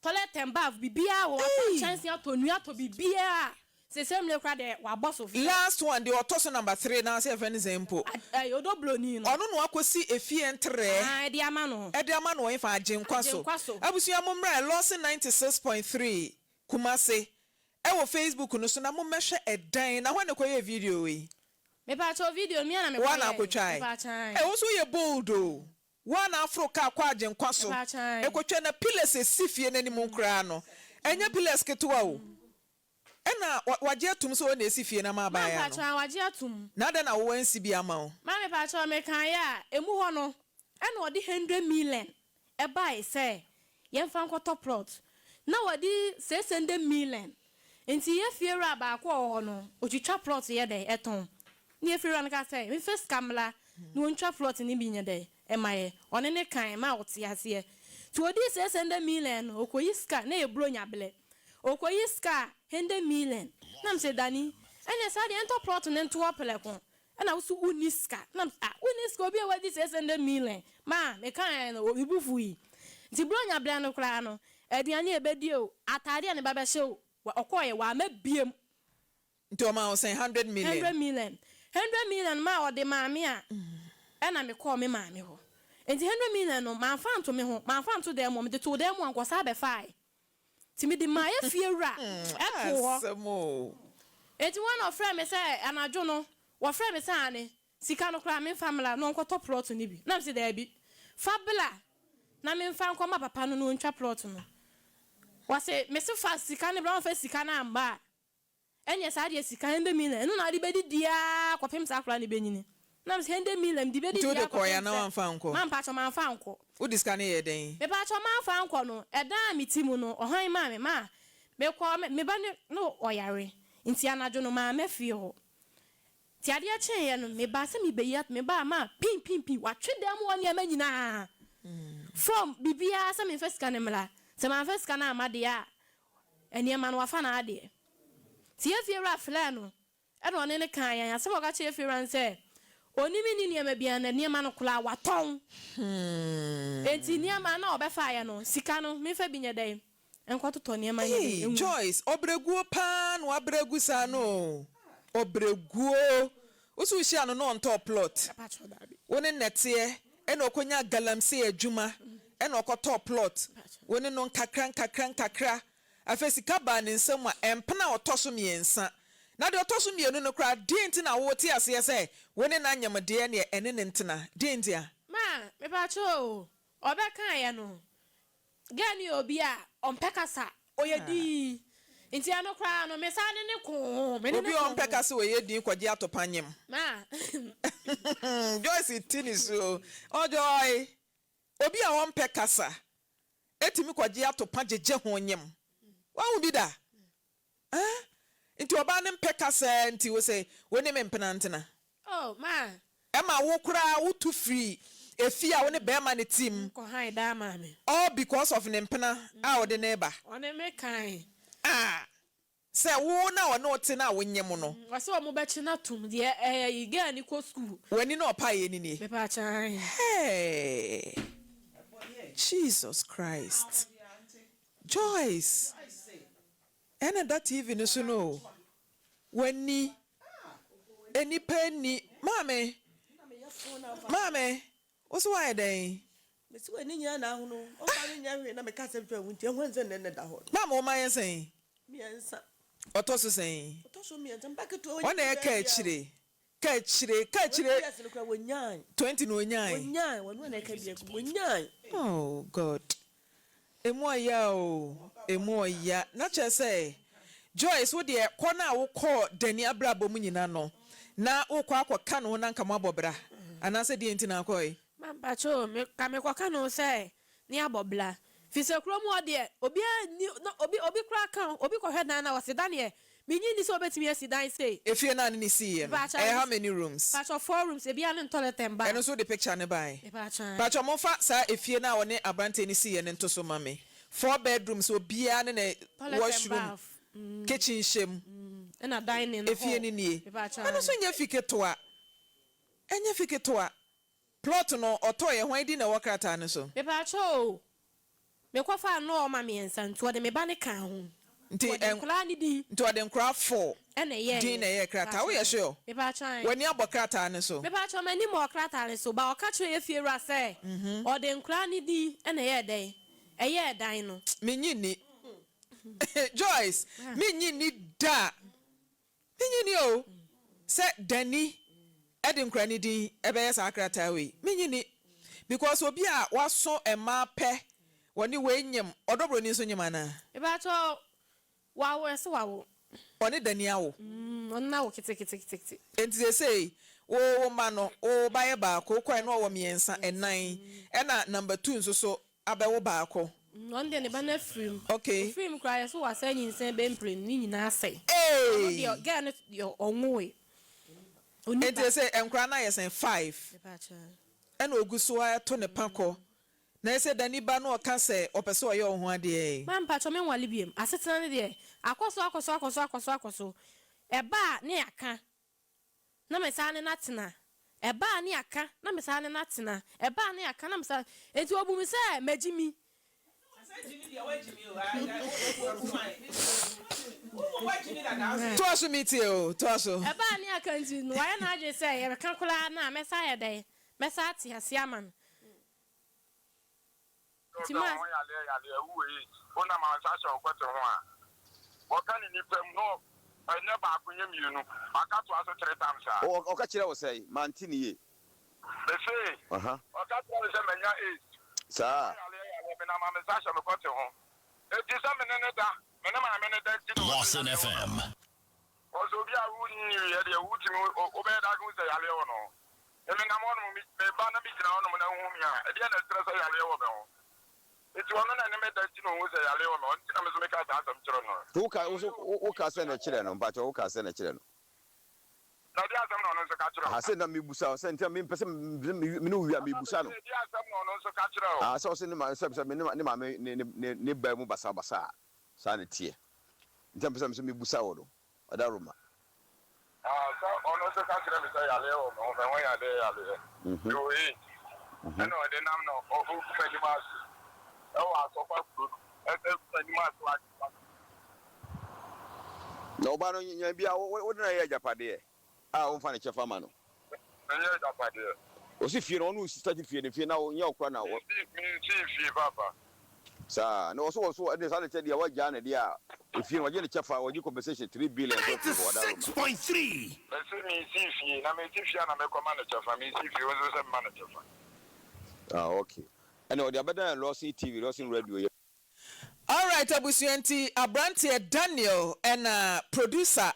toilet and bath bibia wo chance atonu ato bibia se semle kra de wa boss of last one the otoso number 3 na say friend zempo odoblo ni no ono no akosi efie entre e de ama no wo fa ajenkwa so abusua momra Lawson 96.3 Kumase e wo Facebook no so na mommehwe edan na hwane koye video we me pa cho video mi na me kwa na akotwai e wo so ye bold o one Africa kwa ajenkwa so ekotwa na pillars esifie nani mu nkra no enya pillars ketewa o ena waje atum so na esifie na ma ba ya no ma pacha waje atum na da na wo ansi bi ama o ma me pacha me kan ya emu ho no ena odi 100 million e buy say ye mfa nkoto plot na wodi 600 million enti ye fiera ba kwa ho no otwitwa plot ye de eton ni fiera nka say me first kamla no ntwa plot ni bi nye de emaye one ne kan ma wote ase to odi 600 million okoyi ska na ebro nyabele okoyi ska 100 million nam se dani ene sa de ento plot ne nto opeleko na wo su uniska nam uniska obi e wadi 600 million ma me kan no obibufuyi nti bro nyabele no kra no aduane ebedi o atade ne baba hye o okoye wa ma biem nti o ma o say 100 million ma o de maame a ena me call me maame ho enti 100 million no ma fa nto me ho ma fa nto dem mo me de to dem ankosa be fai ti me de ma ye fiera asemo enti one of friend me say anajo no wo friend me say ane sika no kra me family no nkoto plot ni bi na me say da bi fabula na me fa nkoma papa no no ntwa plot no wa say me se fa sika ne bra fa sika na amba enye sa de sika 100 million no na de bedi dia kwapem sa kra ne benyini na me 100 million di bedi dia kwapem na wan fa nko man pa cho man fa nko wo diska ne ye den me pa cho man fa nko no edan mi timu no ohan ma me kwa me ba no oyare nti anajo no ma mafie ho ti ade a chen ye no me ba se me be yat me ba ma pin wa twe dem won ye manyina from bibia se me first kan mla se man first kan amade a eni ma no wa fa na ade ti afie ra fla no e no ne kan ya se mo ga che afie ran se onimi ni niam bia na niam no kula waton enti niam na obefa ya no sika no me fa binya dai enkwatu to niam anya Joyce obreguo pan wa bregu sa no obreguo usu hia no on top plot woni nete e na okonya galamse adwuma e na okotop plot woni no kakra afesika ba ne nsam a empena otoso miensa na de otoso mienu no kra denti na wo ti ase se woni na nyamde ne ene ne ntena denti a ma me ba cho obeka ye no gani obi a ompekasa oyedi nti ano kra no me sa ne ko me ne obi ompekasa oyedi kwaje atopanyem ma Joyce tiniso ojoy obi a ompekasa etimi kwaje atopa jeje ho nyem wa hu bi da nti oba ne mpekasa nti wo say woni me mpena ntena oh ma ema wo kura wo tu free efi a woni be ma ne team ko han da ma me all because of ne mpena a wo de neighbor one me kan say wo na wo no te na wo nyem no wase o mo be chi na tum de yi gani ko school wani no pa ye ni me pa chan hey Jesus Christ Joyce and that TV no so no wani eni penny mame what's why then me si wani nya na hono o fa ni nya hwe na me ka se twa wunti ho nze ne da ho mama o man sen mi ensa otoso sen otoso mi ensa mpaketo o na ka chire 20 no nyan wonu na ka bia ku nyan oh God emu ya na che say Joyce wo de kona wo call Dani Abrabo mu nyina no na wo kwa akwa no na nka mabobra anase de enti na akoi mamba cho me ka me kwa no say ni abobla fi se kro mu ode obi obi kra kan obi ko hwedan na wase dan minyi ni so betimi asidan say efie na ni see how many rooms patch of 4 rooms e bia ne toilet and bath eno so the picture ne bai patch mo fa sa efie na woni abrante ni see ne ntoso mame 4 bedrooms obia ne washroom kitchen shem na dining efie ni nie eno so nya fiketoa enya fiketoa plot no otoye hwan di na wokrata ne so me patch o me kwa fa no o ma me ensa nto de me ba ne kan ho nti enkla ni di nti ode nkra 4 ene ye din na ye krata wo ye sure me patch wani abokrata ne so me patch o mani mo krata ne so ba o ka kire ye fie ra say ode nkla ni di ene ye den eye dan no minyi ni Joyce minyi ni da minyi ni o se Dani ede nkra ni din ebe ye sa krata we minyi ni because obi a waso ema pe woni we nyem odobro ni so nyem ana me patch wawo ese wawo oni Dani awo onna wo kiti enti they say wo ma no o baye ba ko kwai no wo miensa enan ena number 2 nso so abewo ba ko on de ne ba na film okay film cry so wa say nyinsen be mpre ni nyina say hey de get no your onwe enti they say enkra na yesen 5 ena oguso ato ne pako na ese Dani ba no ka se opese oye ohun ade man pacho me nwale biem asetena ne de akoso eba ne aka na mesa ne natena eba ne aka na mesa ne natena eba ne aka na mesa enti obumi se magimi toaso mitio toaso eba ne aka nti no ya na age se ye ka kula na mesa ye de mesa ati hasiaman Tima ya uwe ona ma sasha okwote ho a boka ni nipem no anya ba akunye mienu aka to aso 3 times a o ka kire wo sei mantini ye efe oka to se menya 8 sa ya na ma sasha okwote ho eti se menene da ma menene da ti Lawson FM ozo bi a wu ni ye de wu ti o be da gun se ya le wo no emi na mo no me ba na bi jina wo no na hu mi a e de na stre se ya le wo be ho eti wono na ne medati no wo se ya le wo no nti na me so me ka ta asam kire no wo ka se na kire no mpa wo ka se na kire no na di asam no so ka kire ha se na me busa se ntia me pese me no wi me busa no di asam no so ka kire o so se ne ma se me ne ba mu basa sa ne tie ntia pese me busa wo do odaruma so ono so ka kire me se ya le wo no me won ya de ya le yo e no de nam no o ku me di mas wa so kwa ku ni mas wa no ba no nya bia wo de na ye japade wo fa ne chefa ma no nya japade o si fie no no si start fie ne fie na wo nya okra na wo mi si fie baba Sa no so dey say dey wa ja na dey a if you waje the chafa waje compensation 3 billion so for that 6.3 let's say me see if na me see if na me command chafa me see if you want to manage chafa. Okay. And the other Lawson TV, Lawson Radio. All right, abusuanti Abrantie Daniel and producer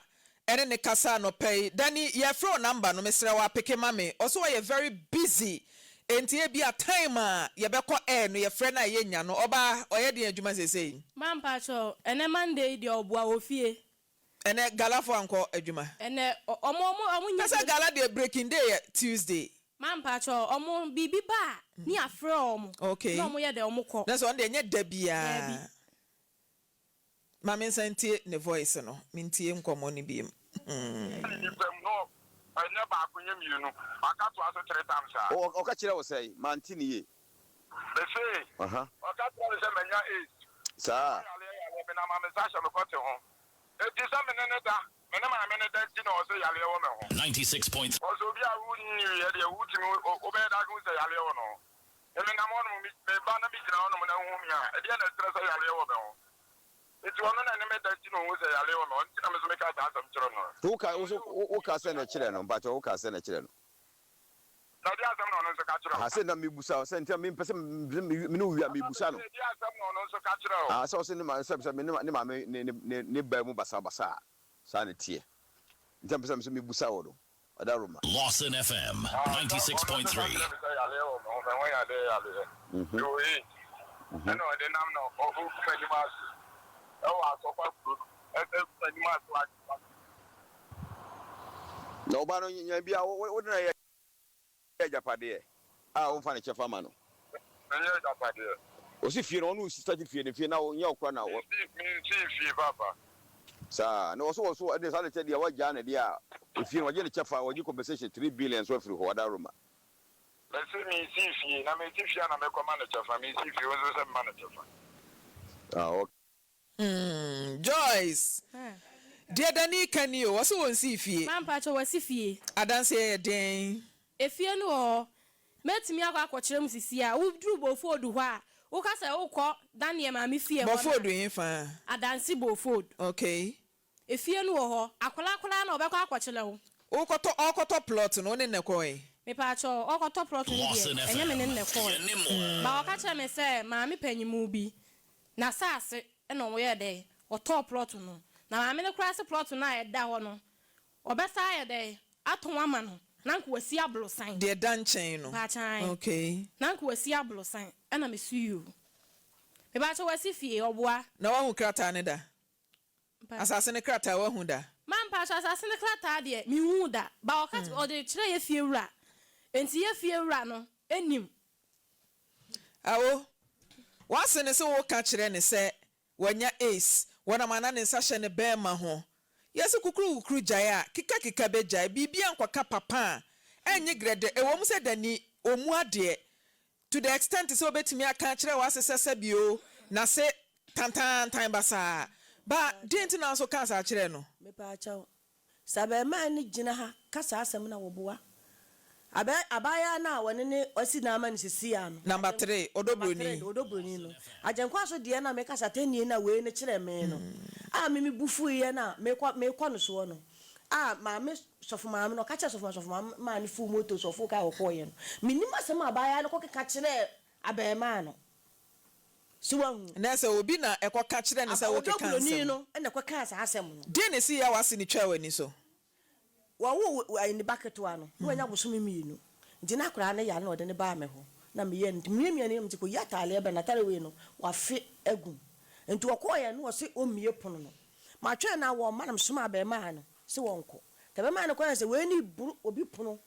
and ne kasa no pay. Danny, your phone number no Mr. wa peke mame. Also, you very busy. Enti e bi a time ye beko air no your friend na yenya no oba oyede adwuma sesei. Man pacho, ene Monday di obua ofie. Ene gala for anko adwuma. Ene omo nya. Kasa gala dey breaking day Tuesday. Man pacho, omo bibi ba ni afre omo. Okay. No omo ye de omo ko. That's one dey nye da bia. Mama nsantie ne voice no. Mintie nkomo ni biem. No. I never acquainted you know. I got to ask 3 times. Oh, catch it, say, Mantini. They say, I got to ask them, sir. I'm a Sasha, I'm got to home. It is a minute, you know, say, Yale woman. 96 points. Also, we are wooing you, the wooting over that who say Yale woman. And then I'm on me, Banami, on the home, at the end of the Yale woman. It's one enemy that you know, say Yale woman. I'm a make out some children. Who can send a children, but who can send a children? I said, I'm Busa, sent me person, Busano. I saw myself, Basa, sanity. In terms of me Busao, Adaruma. Lawson FM 96.3. No, but what did I Japade? I won't find a chafamano. Was if you don't know, started feeling if you know your corner. Sir, no, so I decided to tell you what Jan idea. If you want to chafa or you compensation 3 billion so through Wadaruma. Let's see me see if you na me see if you na me command chafa me see if you want to manage chafa. Okay. Joyce. Dear Danny, can you also won't see fee? Man pacho wasi fie. Adanse ye den. Efie no met me akwa kyerem sisi a wo dru bofo du hɔ a wo ka sɛ wo kɔ Daniel Maame fie hɔ. Bofo du yin fa. Adanse bofo. Okay. Efie no hɔ akola na obekɔ akɔkyele wo. Wo okoto plot no ne nekoi. Me pacho okoto plot no die. Enye me ne nekoi. Ba wo ka kyerɛ me sɛ Maame panyimu bi na saase na wo yɛ dɛ ɔtɔ plot no. Na Maame ne kura se plot no a ɛda hɔ no. Obesa yɛ dɛ aton ama no. Nanku wasi ablosan. De danchen no. Pachan. Okay. Nanku wasi ablosan. Ena me su you. Me ba cho wasi fie oboa. Na wa hu krata ne da. Asase ne krata wa hu da. Man pa cho asase ne krata de me hu da. Ba o kat o de kire ye fie wura. Enti ye fie wura no enim. Awo. Wase ne se wo ka kire ne se wanya ace. Wana mana ne nsa hye ne be ma ho. Yes, kukuru jaya, kika beja, bibi ankwaka papa, enye grade, ewom se dani, omu ade, to the extent so betimi aka kire wa sese bio, na se tantan time basa, ba didn't na so kasa kire no. Me pa chaw. Sabe ma ni gina ha, kasa asem na woboa. Abaya na woni ne osi na ama ni sisi ano. Number 3, Odobroni no. Ajenkwa so de na me kasa tani na we ne kire me no. Me bufu ye na me kwa no so no. Maame sofo maame no ka kire sofo ma ni fu moto sofo ka okoye no. Minima se ma abaya no ko ka kire abema no. Siwan na se obi na ekwa ka kire ne se wo ke kansa. Odobroni no na kwa kansa asem no. De ne si ya wase ni twa wani so. Wo ni bucket wa no wo nya bosome mienu nti na akra na ya na ode ne ba me ho na me ye nti miemie ne mti ko ya tale be na tare we no wa fe agum nti wo ko ye no wo se o mie pono no ma twa na wo manam soma be ma no se wonko te be ma no ko se we ni buru obi pono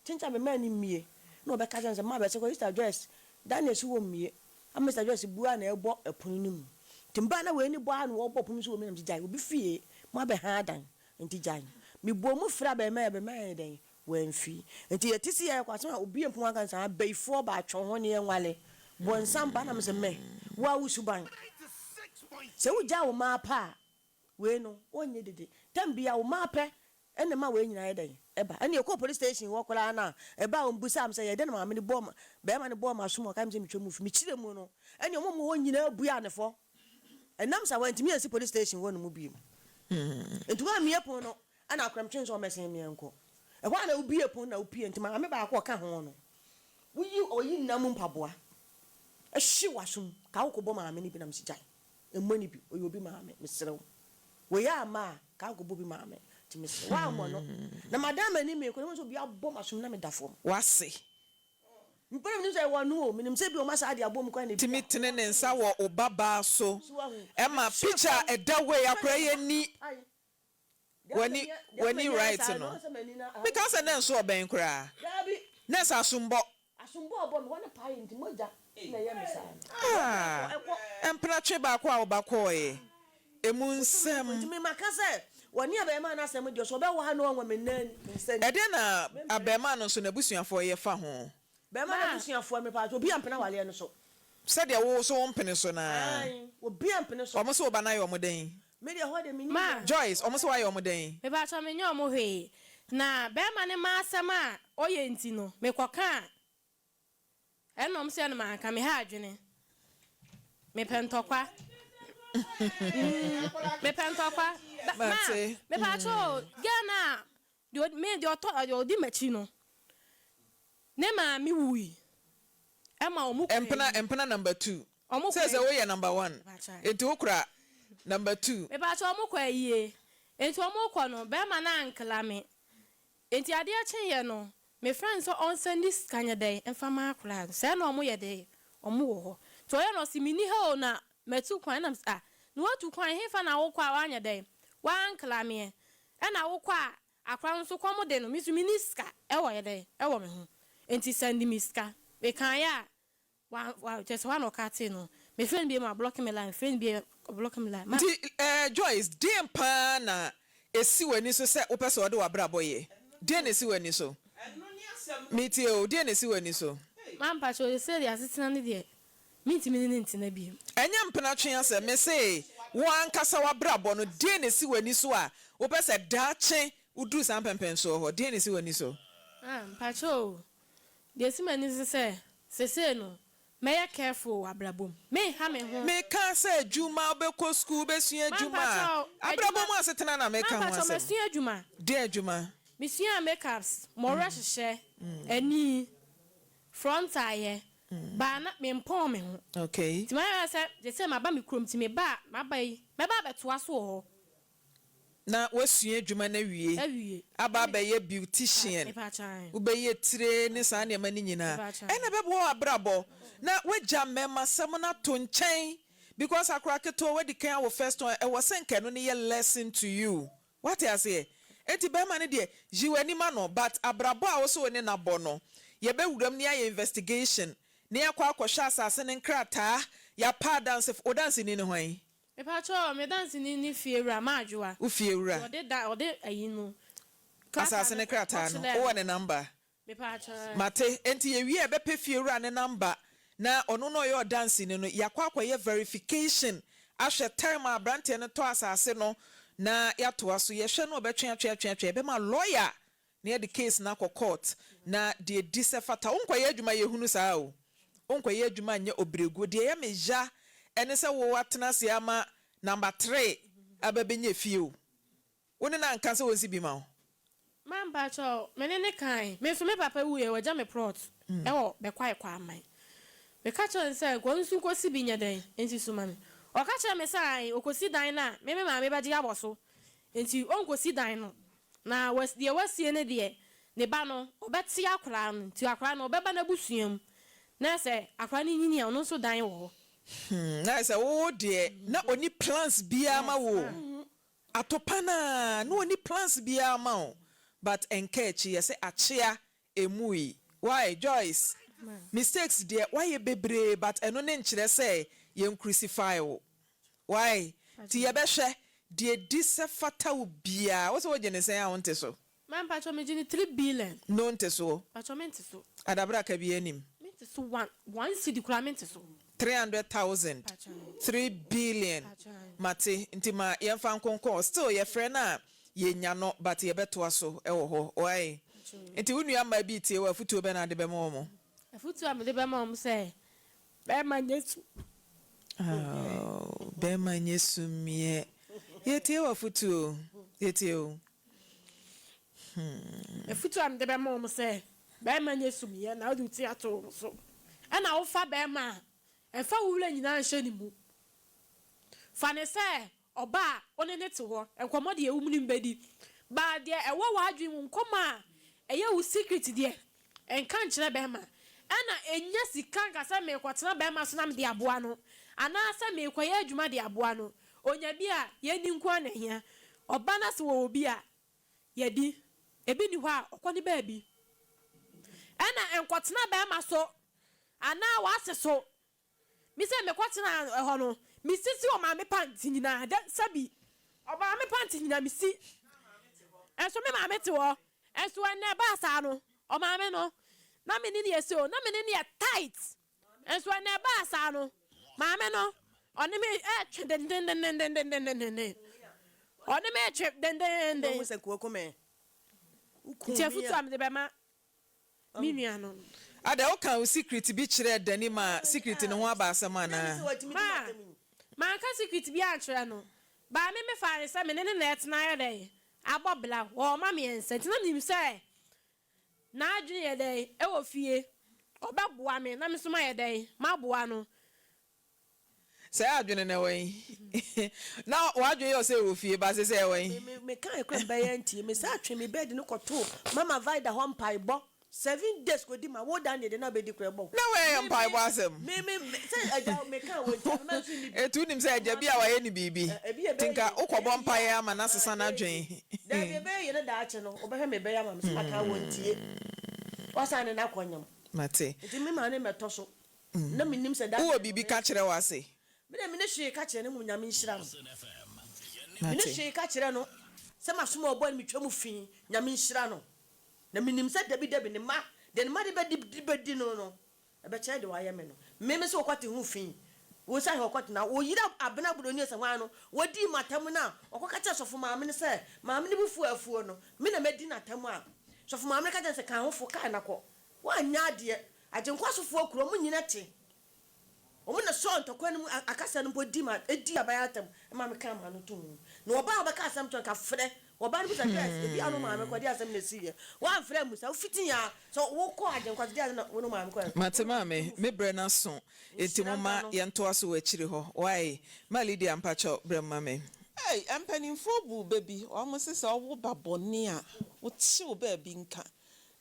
tincha be ma ni mie na obe ka se ma be se ko Mr. Joyce Daniel su wo mie a Mr. Joyce bua na ebo epono ni mu timba na we ni bo ha no wo bo pono so wo me nam jai obi fie ma be ha dan nti jai mi bomu fra be ma den wanfi enti yetisi ya kwa so obi empon aka san beifo ba atwo ho ne enwale bonsam ba na me se me wa wusuban se wuja wo ma pa we no onye dede tambia wo ma pe ene ma we nyina den eba ani ekọ police station wo kola na eba on busa am say ye de na maame ni bom be ma ni bom asom o kam se metwa mu fi mi chire mu no ani omo mo nyina abua ne fo enam sa wanti mi asi police station wo no mu bi entu ga mi epon no ana akram twen so mesen mi enko e ho na ubi epon na upie nti maame ba akọ ka ho no wuyi oyi nam mpaboa e hyi wasum ka wo ko bom maame ni bi nam si jai emmani bi oyi obi maame mesrew wo ya ma ka wo bo bi maame ti mesrew wa mo no na madam ani me ko no so bi abom asum na me dafom wase mpere mi say wonu o minim say bi o ma sa ade abom kwa na bi timitene ne nsa wo obaba so ema picture edawe akora ye ni wani right no because na nso oben kura na sa asumbo obom wona pai nti moja na ye misa empra twe ba kwa obakoi emu nsem nti me makase woni abema na asem dio so be wa no onwa menani nsani ede na abema no so na busuafo ye fa ho bema na busuafo me pa obi ampena wale no so said ya wo so mpene so na obi ampene so omo so oba na ye omo den me de ho de me Joyce omo so wa ye omo den me ba cho me nya omo hwe na bema ne ma asema oye nti no me koka enom se no ma ka me ha adwene me pentokwa me pentokwa me pa cho gana me de oto di machi no ne ma mi wui ema omu empena number 2 says we are number 1 enti okura number 2 me pa cho omu kwa yie enti omu kwa no be ma na ankla me enti ade a chenye no me friends on send this kanya day emfa ma akura say no omu ye dey omu wo ho to ye no si mini ho na metu kwan na no watu kwan he fa na wo kwa wanya day wa ankla me e na wo kwa akwa nso kwa mo de no misu miniska e wo ye day e wo me ho enti send me ska we kan ya wa just one okate no me friend be ma block me line friend be block me line Joyce dem pa na esi wani so se wo pese ode wa brabo ye dem esi wani so miti o dem esi wani so man pa cho se dia sitina ne de miti mi ne ntina bi enya mpena twen ase me se wo ankasa wa brabo no dem esi wani so a wo pese da che udu san pempen so ho dem esi wani so pa cho de si mani se no me careful abrabom me ha me ho me ka say juma obeko school be sua juma abrabom asetena na me ka ho ase me sua juma de juma me sua makeups mo rehye ani front eye ba na me mpon me ho okay ti ma say je say ma ba me krom ti me ba yi me ba betoa so ho na wasua juma na wie aba ba ye beautician ubeye tire ne sa ne mani nyina ena bebo abrabo na wagya mema sam na to nchen because akra keto we di kan wo first one e was senke no ne ye lesson to you what I say enti be ma ne de jiwani ma no but abrabo a wo so ne na bo no ye be wuram ne ya investigation ne akwa akosha asase ne nkrata ya pa dance o dance ni ne hwan me pa cho me dance ni fiewura ma adwoa u fiewura ode ayi no asase ne krata no o ne number me pa cho mate enti ye wie be pe fiewura ne number na ono no yo dance ni no yakwa akwaye verification ahwe time abrante ne to asase no na yato aso ye hwe no obetwe be ma lawyer na the case na court na de disefata onkwaye adwuma ye hunu saa o onkwaye adwuma nya obregu de ye meja ene se wo watena se ama number 3 ababenya fie woni na nka se wonsi bi ma o mamba cho menene kan me so me papa wu ye waja me plot e wo be kwai kwa aman me ka cho nse gwansu kosi bi nya den enti so mame o ka cho me sai okosi dan na me ma me ba ji aboso enti onkosi dan no na was de wasie ne de ne ba no obeti akra no ti akra no obeba na busuam na se akra ni nyini ono so dan wo na se wo de na oni plans bia ma wo atopana na oni plans bia ma wo but enkechi yese achia emui why Joyce mistakes there why ye bebre but eno ne nkyere say ye crucify wo why ti ye behwe de disefata wo bia wo se wo gene say awonte so man pacho me gene 3 billion no nte so pacho mente so adabra ka bi anim mente so one city kura mente so 300,000 3 billion mate intima yemfa nkonko still ye frɛ na yenya no but ye beto aso ewo ho oi enti wonu ama bi tie wa futuo be na de be mo Afutu am de be mom say be ma nyesu. Oh, be ma nyesu mie. Ye tie wa futuo. Ye tie o. Afutu am de be mom say be ma nyesu mie na odi ti ato so. Ana wo fa be ma e fa wura nyina nhye ni mu. Fa ne say oba one ne te ho enkomo de ewum ni mbedi. Ba de e wo wa adwen nkoma eye wo secret de enka nkyere be ma. Ana enya sika nkasa me kwatena be ma so na me de aboa no. Ana asa me kwaye adwuma de aboa no. Onya bi a ye ni nko na hia. Oba na se wo obi a ye di ebi ni ho a okoni ba bi. Ana enkwatena be ma so ana wa se so. Mi se me kwatena ho no. Mi sisi o maame panti nyina da sabi. O maame panti nyina mi si. Enso me maame te wo. Enso na ba sa no. O maame no. Na me ni yesi o. Na me ni tight. Enso na ba sa no. Maame no. Oni me den. Oni me den. Mo se ko me. Ti afutu am de be ma. Mi nua no. Ada o kan o secret bi kire dani ma secret ne ho aba asema na. Ma ka secret bi a kire no. Ba me fa re se me ne na etna ya dey. Abobla wo ma me ense. Tina nim se na adwene ye dey e wo fie. Obaboa me na me so ma ye dey. Ma boa no. Say adwene na wen. Na wa adwene yo say wo fie ba say wen. Me kan ekwe be ye ntie me sa atwe me bed no koto. Mama vida ho mpai bo. 7 days go di ma wo dan de na be di krebo. Na we mpai bo asem. Me say aja me kan wo ntie me so ni. Etu nim say aja bi a wa ye ni bibi. Tinka ukọbọ mpai ama na sesa na adwen. Da be be ye na da ache no, obehwe me be ya ma me so aka wo ntie. Wasa ne na kwanyam. Mate. Nti me ma ne meto so. Na me nim say da. Wo bibi ka kire wa se. Me na me ne hwe ka kire ne mu nyame nhira no. Me ne hwe ka kire no. Se ma so ma obo ni metwa mu fin, nyame nhira no. Na minim se dabi ne ma de ma de bedi no e be che de wa ye me no me se okwate hu fin wo sa he okwate na wo yira abena budo ni se hwan no wodi matam na okoka che sofo maame ne se maame ne bufu afuo no me na medi na tam a sofo maame ka che se kan ho fo kai na ko wa nya de agenkwa sofo akuro mu nyina te o mu na so ntokwa no akasa no bodi ma edi abaya tam ma me kan ma no tum no oba obaka asam to ka frɛ oba no bisa yes ebi anu maame kwadi asam na siye wa frɛ musa ufitin ya so wo ko agenkwa de na wo no maame kwa Mate maame me bre na so enti moma ye nto aso wa chiri ho why ma Lydia mpacho bre mame hey empanimfo bu baby o mo se wo babone a wo ti wo ba bi nka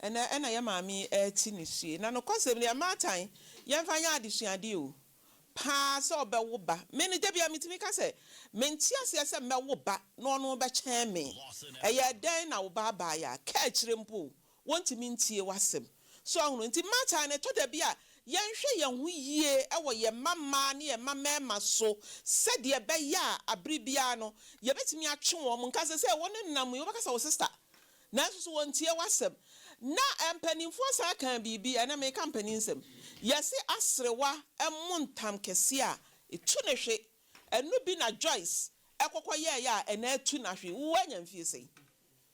ena ye maame ti ni sue na no konsem ne ma tan ye mfa nya adesuade o pa so be wo ba me ne debia mitimi ka se me ntiase se me wo ba no no be chen me eye den na wo ba ba ya ka kire mpo wontimi ntie wasem so ahunu nti mata ne to da bia yenhwe ye hu yie e wo ye mama ne ye mama so se de be ya abribia no ye betimi atwe wo mo nka se wo ne nam yo baka se wo sister na so wontie wasem na empanimfo sa kan bibi ana me company nsem yesi asrewa emontam kese a etu ne hwe enu bi na Joyce ekokoye ya ena etu na hwe wo anya mfie sei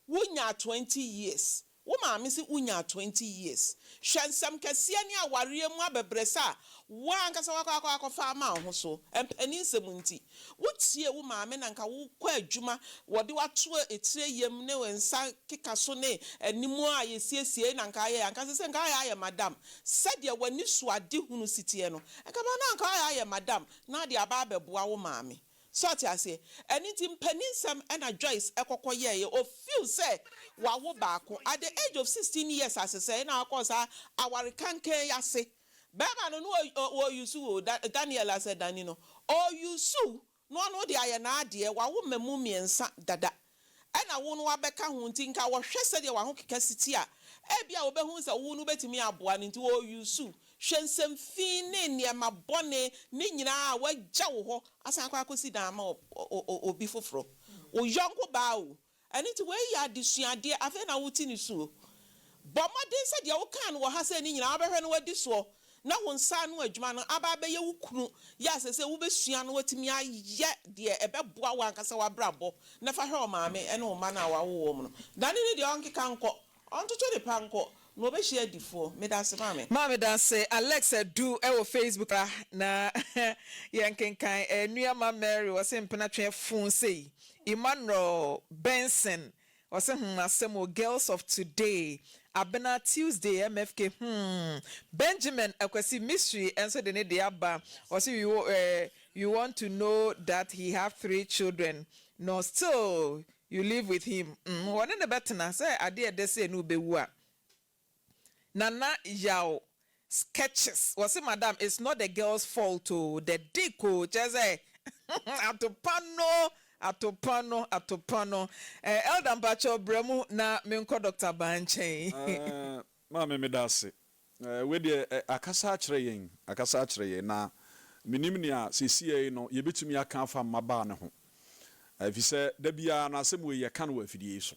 wonya 20 years wo maame se wonya 20 years hwansam kese ani aware mu abebresa wo ankasa wakwa fa ma ho so empani nsem nti wotie wo maame na nka wo kwa adwuma wode wato etire yem ne wensa keka so ne animu a yesiesie na nka ye anka se nka ya madam sade wani so ade hunu sitie no nka ba na nka ya madam na de aba abeboa wo maame so ti ase eni ti mpani nsem na Joyce ekokoye ye o feel say wa wo baako at the age of 16 years asese na akosa aware kankan yase bema no o yusu Daniel ase Dani no o yusu no de aye na ade wa wo mamu miensa dada ena wo no abeka ho nti nka wo hwese de wa ho keka siti a ebia wo be hu se wo no betimi aboa nti o yusu hwensem fin ne niema bone ne nyina wagya wo ho asan kwa akosi dan ma obi foforo o yonko ba o eni ti we ya desuade afa na wuti ni so bomodin se de wo kan wo ha se ne nyina abehwe no wadi so na wo nsa no adwuma no aba be ye wukunu ya sese wo besua no watimi aye de ebeboa wo ankasa wabrabo na fa hwe o maame ene o ma na wawo mo no dane ni de onkeka nko ontoto de panko no obehia difo me da se maame da se Alex do e Facebook na yenkenkan enua ma Mary was impena twe fun sei Emmanuel Benson was asemo girls of today abena Tuesday MFK Benjamin akwasi mystery enso de ne de aba was you want to know that he have 3 children no still you live with him one in the betna say ade de say no bewu a Nana Yao sketches was it madam it's not the girl's fault to the dico just atopano elder Bacho Bremu na menko Dr. Banche Maame medase we de akasa akire yen na minim ni a sesie no ye betumi aka afa maba ne ho afi se da bia na asem we ye kan wa afidie so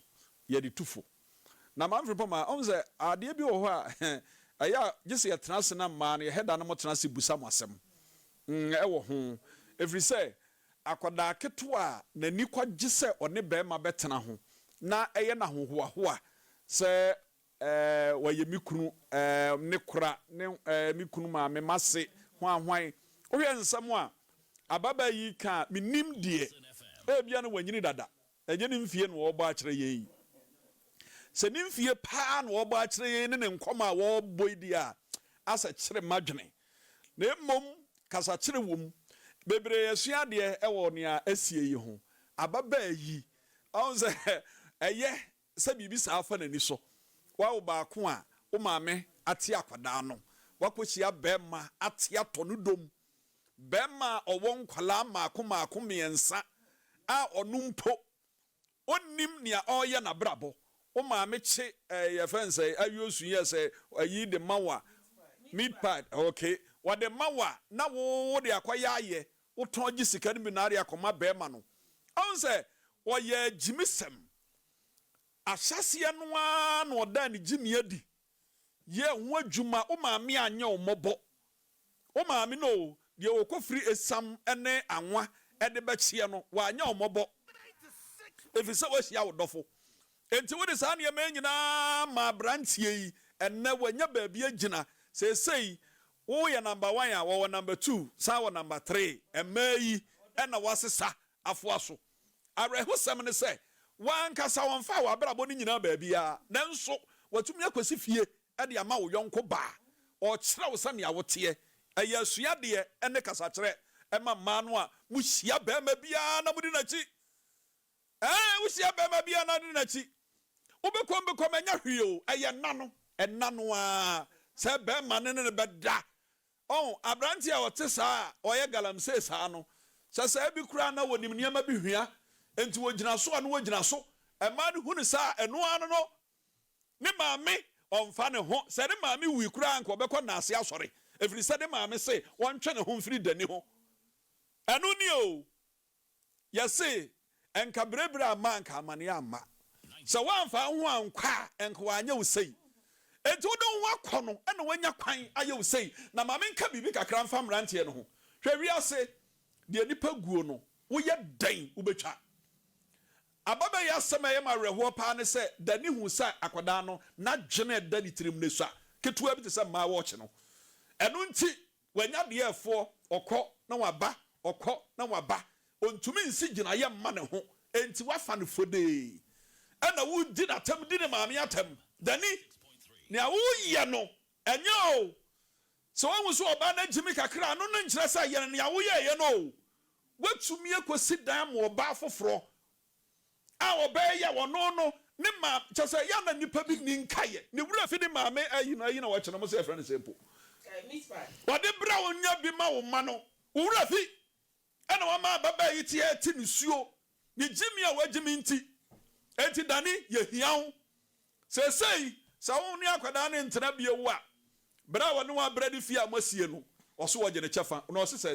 ye de tufo na Maame Frimpomaa onze ade bi wo ho a aya gese ye transe na ma na ye heda na mo transe busa mo asem wo ho every say akwada ketua na ni kwagye se one be ma betena ho na eye na hohoa se waye mikunu ne kura ne mikunu ma me mase hwan ohwe nsam a ababa yi ka minim die ebia na wanyini dada enye ni mfie no wo ba kire yeyi se ni mfie pa no wo ba kire yeyi ne nkoma wo boidi a asa kire madwene na emom kasa kire wom bebre yesua de ewo ne a asie yi ho ababa yi onze eye se bibi sa afa nani so wa wo ba ko a wo maame ate akwada no wakochia bema ate ato no dom bema owo nkwala maako miensa a onumpo onim nia oye na brabo wo maame che ye fense ayosu yese ayi de mawa mid part okay what the mawa na wo de akwaya ye wo tongi sika ni binari akoma bema no onse wo ye jimisem ahyase no a na oda ni jimi adi ye ho adwuma o maame anya o mobo o maame no de okofiri esam ene anwa ede bechie no wa anya o mobo efisa wo hia wo dofo enti wo de sa na ye nyina ma brantie yi enne wanya baabia gina sei wo ye number 1 a wo number 2 sa wo number 3 emayi ena wasesa afoaso arehosem ne se wan kasa won fa wa brabo ni nyina baabia nanso watumi akwasi fie ede ama wo yonko ba o kire wo sane awote aya sua de ene kasa kire ema manu a muhia bema bia na mudi na chi wuhia bema bia na mudi na chi obekom anya hwio aya enano a se bema ne beda abranti a wote saa oye galamse saa no sasa bi kura na wonim niam bi hwia enti wogina so anu wogina so ema ne hu ne saa eno anu no ne maame onfa ne ho se ne maame wi kura anko bekọ na ase asori efiri se ne maame se wontwe ne ho mfiri dani ho enu ni o yese enka brebra amanka amane ama se wanfa ho ankwa enka wanya usei enti wodon wakọ no ena wanya kwan aye usei na maame nka bibi kakra mfa mrantie no ho hwe ase de nipa guo no wo ye dan ubetwa ababa ya sema ye ma reho pa ne se dani hu sa akwada no na dwene dani tirim ne so ketua bi te se ma watch no enu nti wanya de efo okọ na waba okọ na waba ontumi nsi gina ye ma ne ho enti wafa ne fode ena wo di na tam di ne maame atam dani ne a wo ye no enyo so wo so oba na jimi kakra no no nkyere sa ye ne a wo ye no watumi akosi dan mo oba foforo a obey ya wono no ne ma chese ya na nipa bi ni nkaye ne wura fi de maame ayi na wa chena mo se friend simple wade bra wonya bi ma wo ma no wura fi ana wa ma baba yi tie ti ni suo ni jimi a wagimi nti enti dani ye hiawo sei sa wo ni akwada ne ntena bie wo a bra wo ne wa bra di fi a masie no oso wo je ne chefa no o se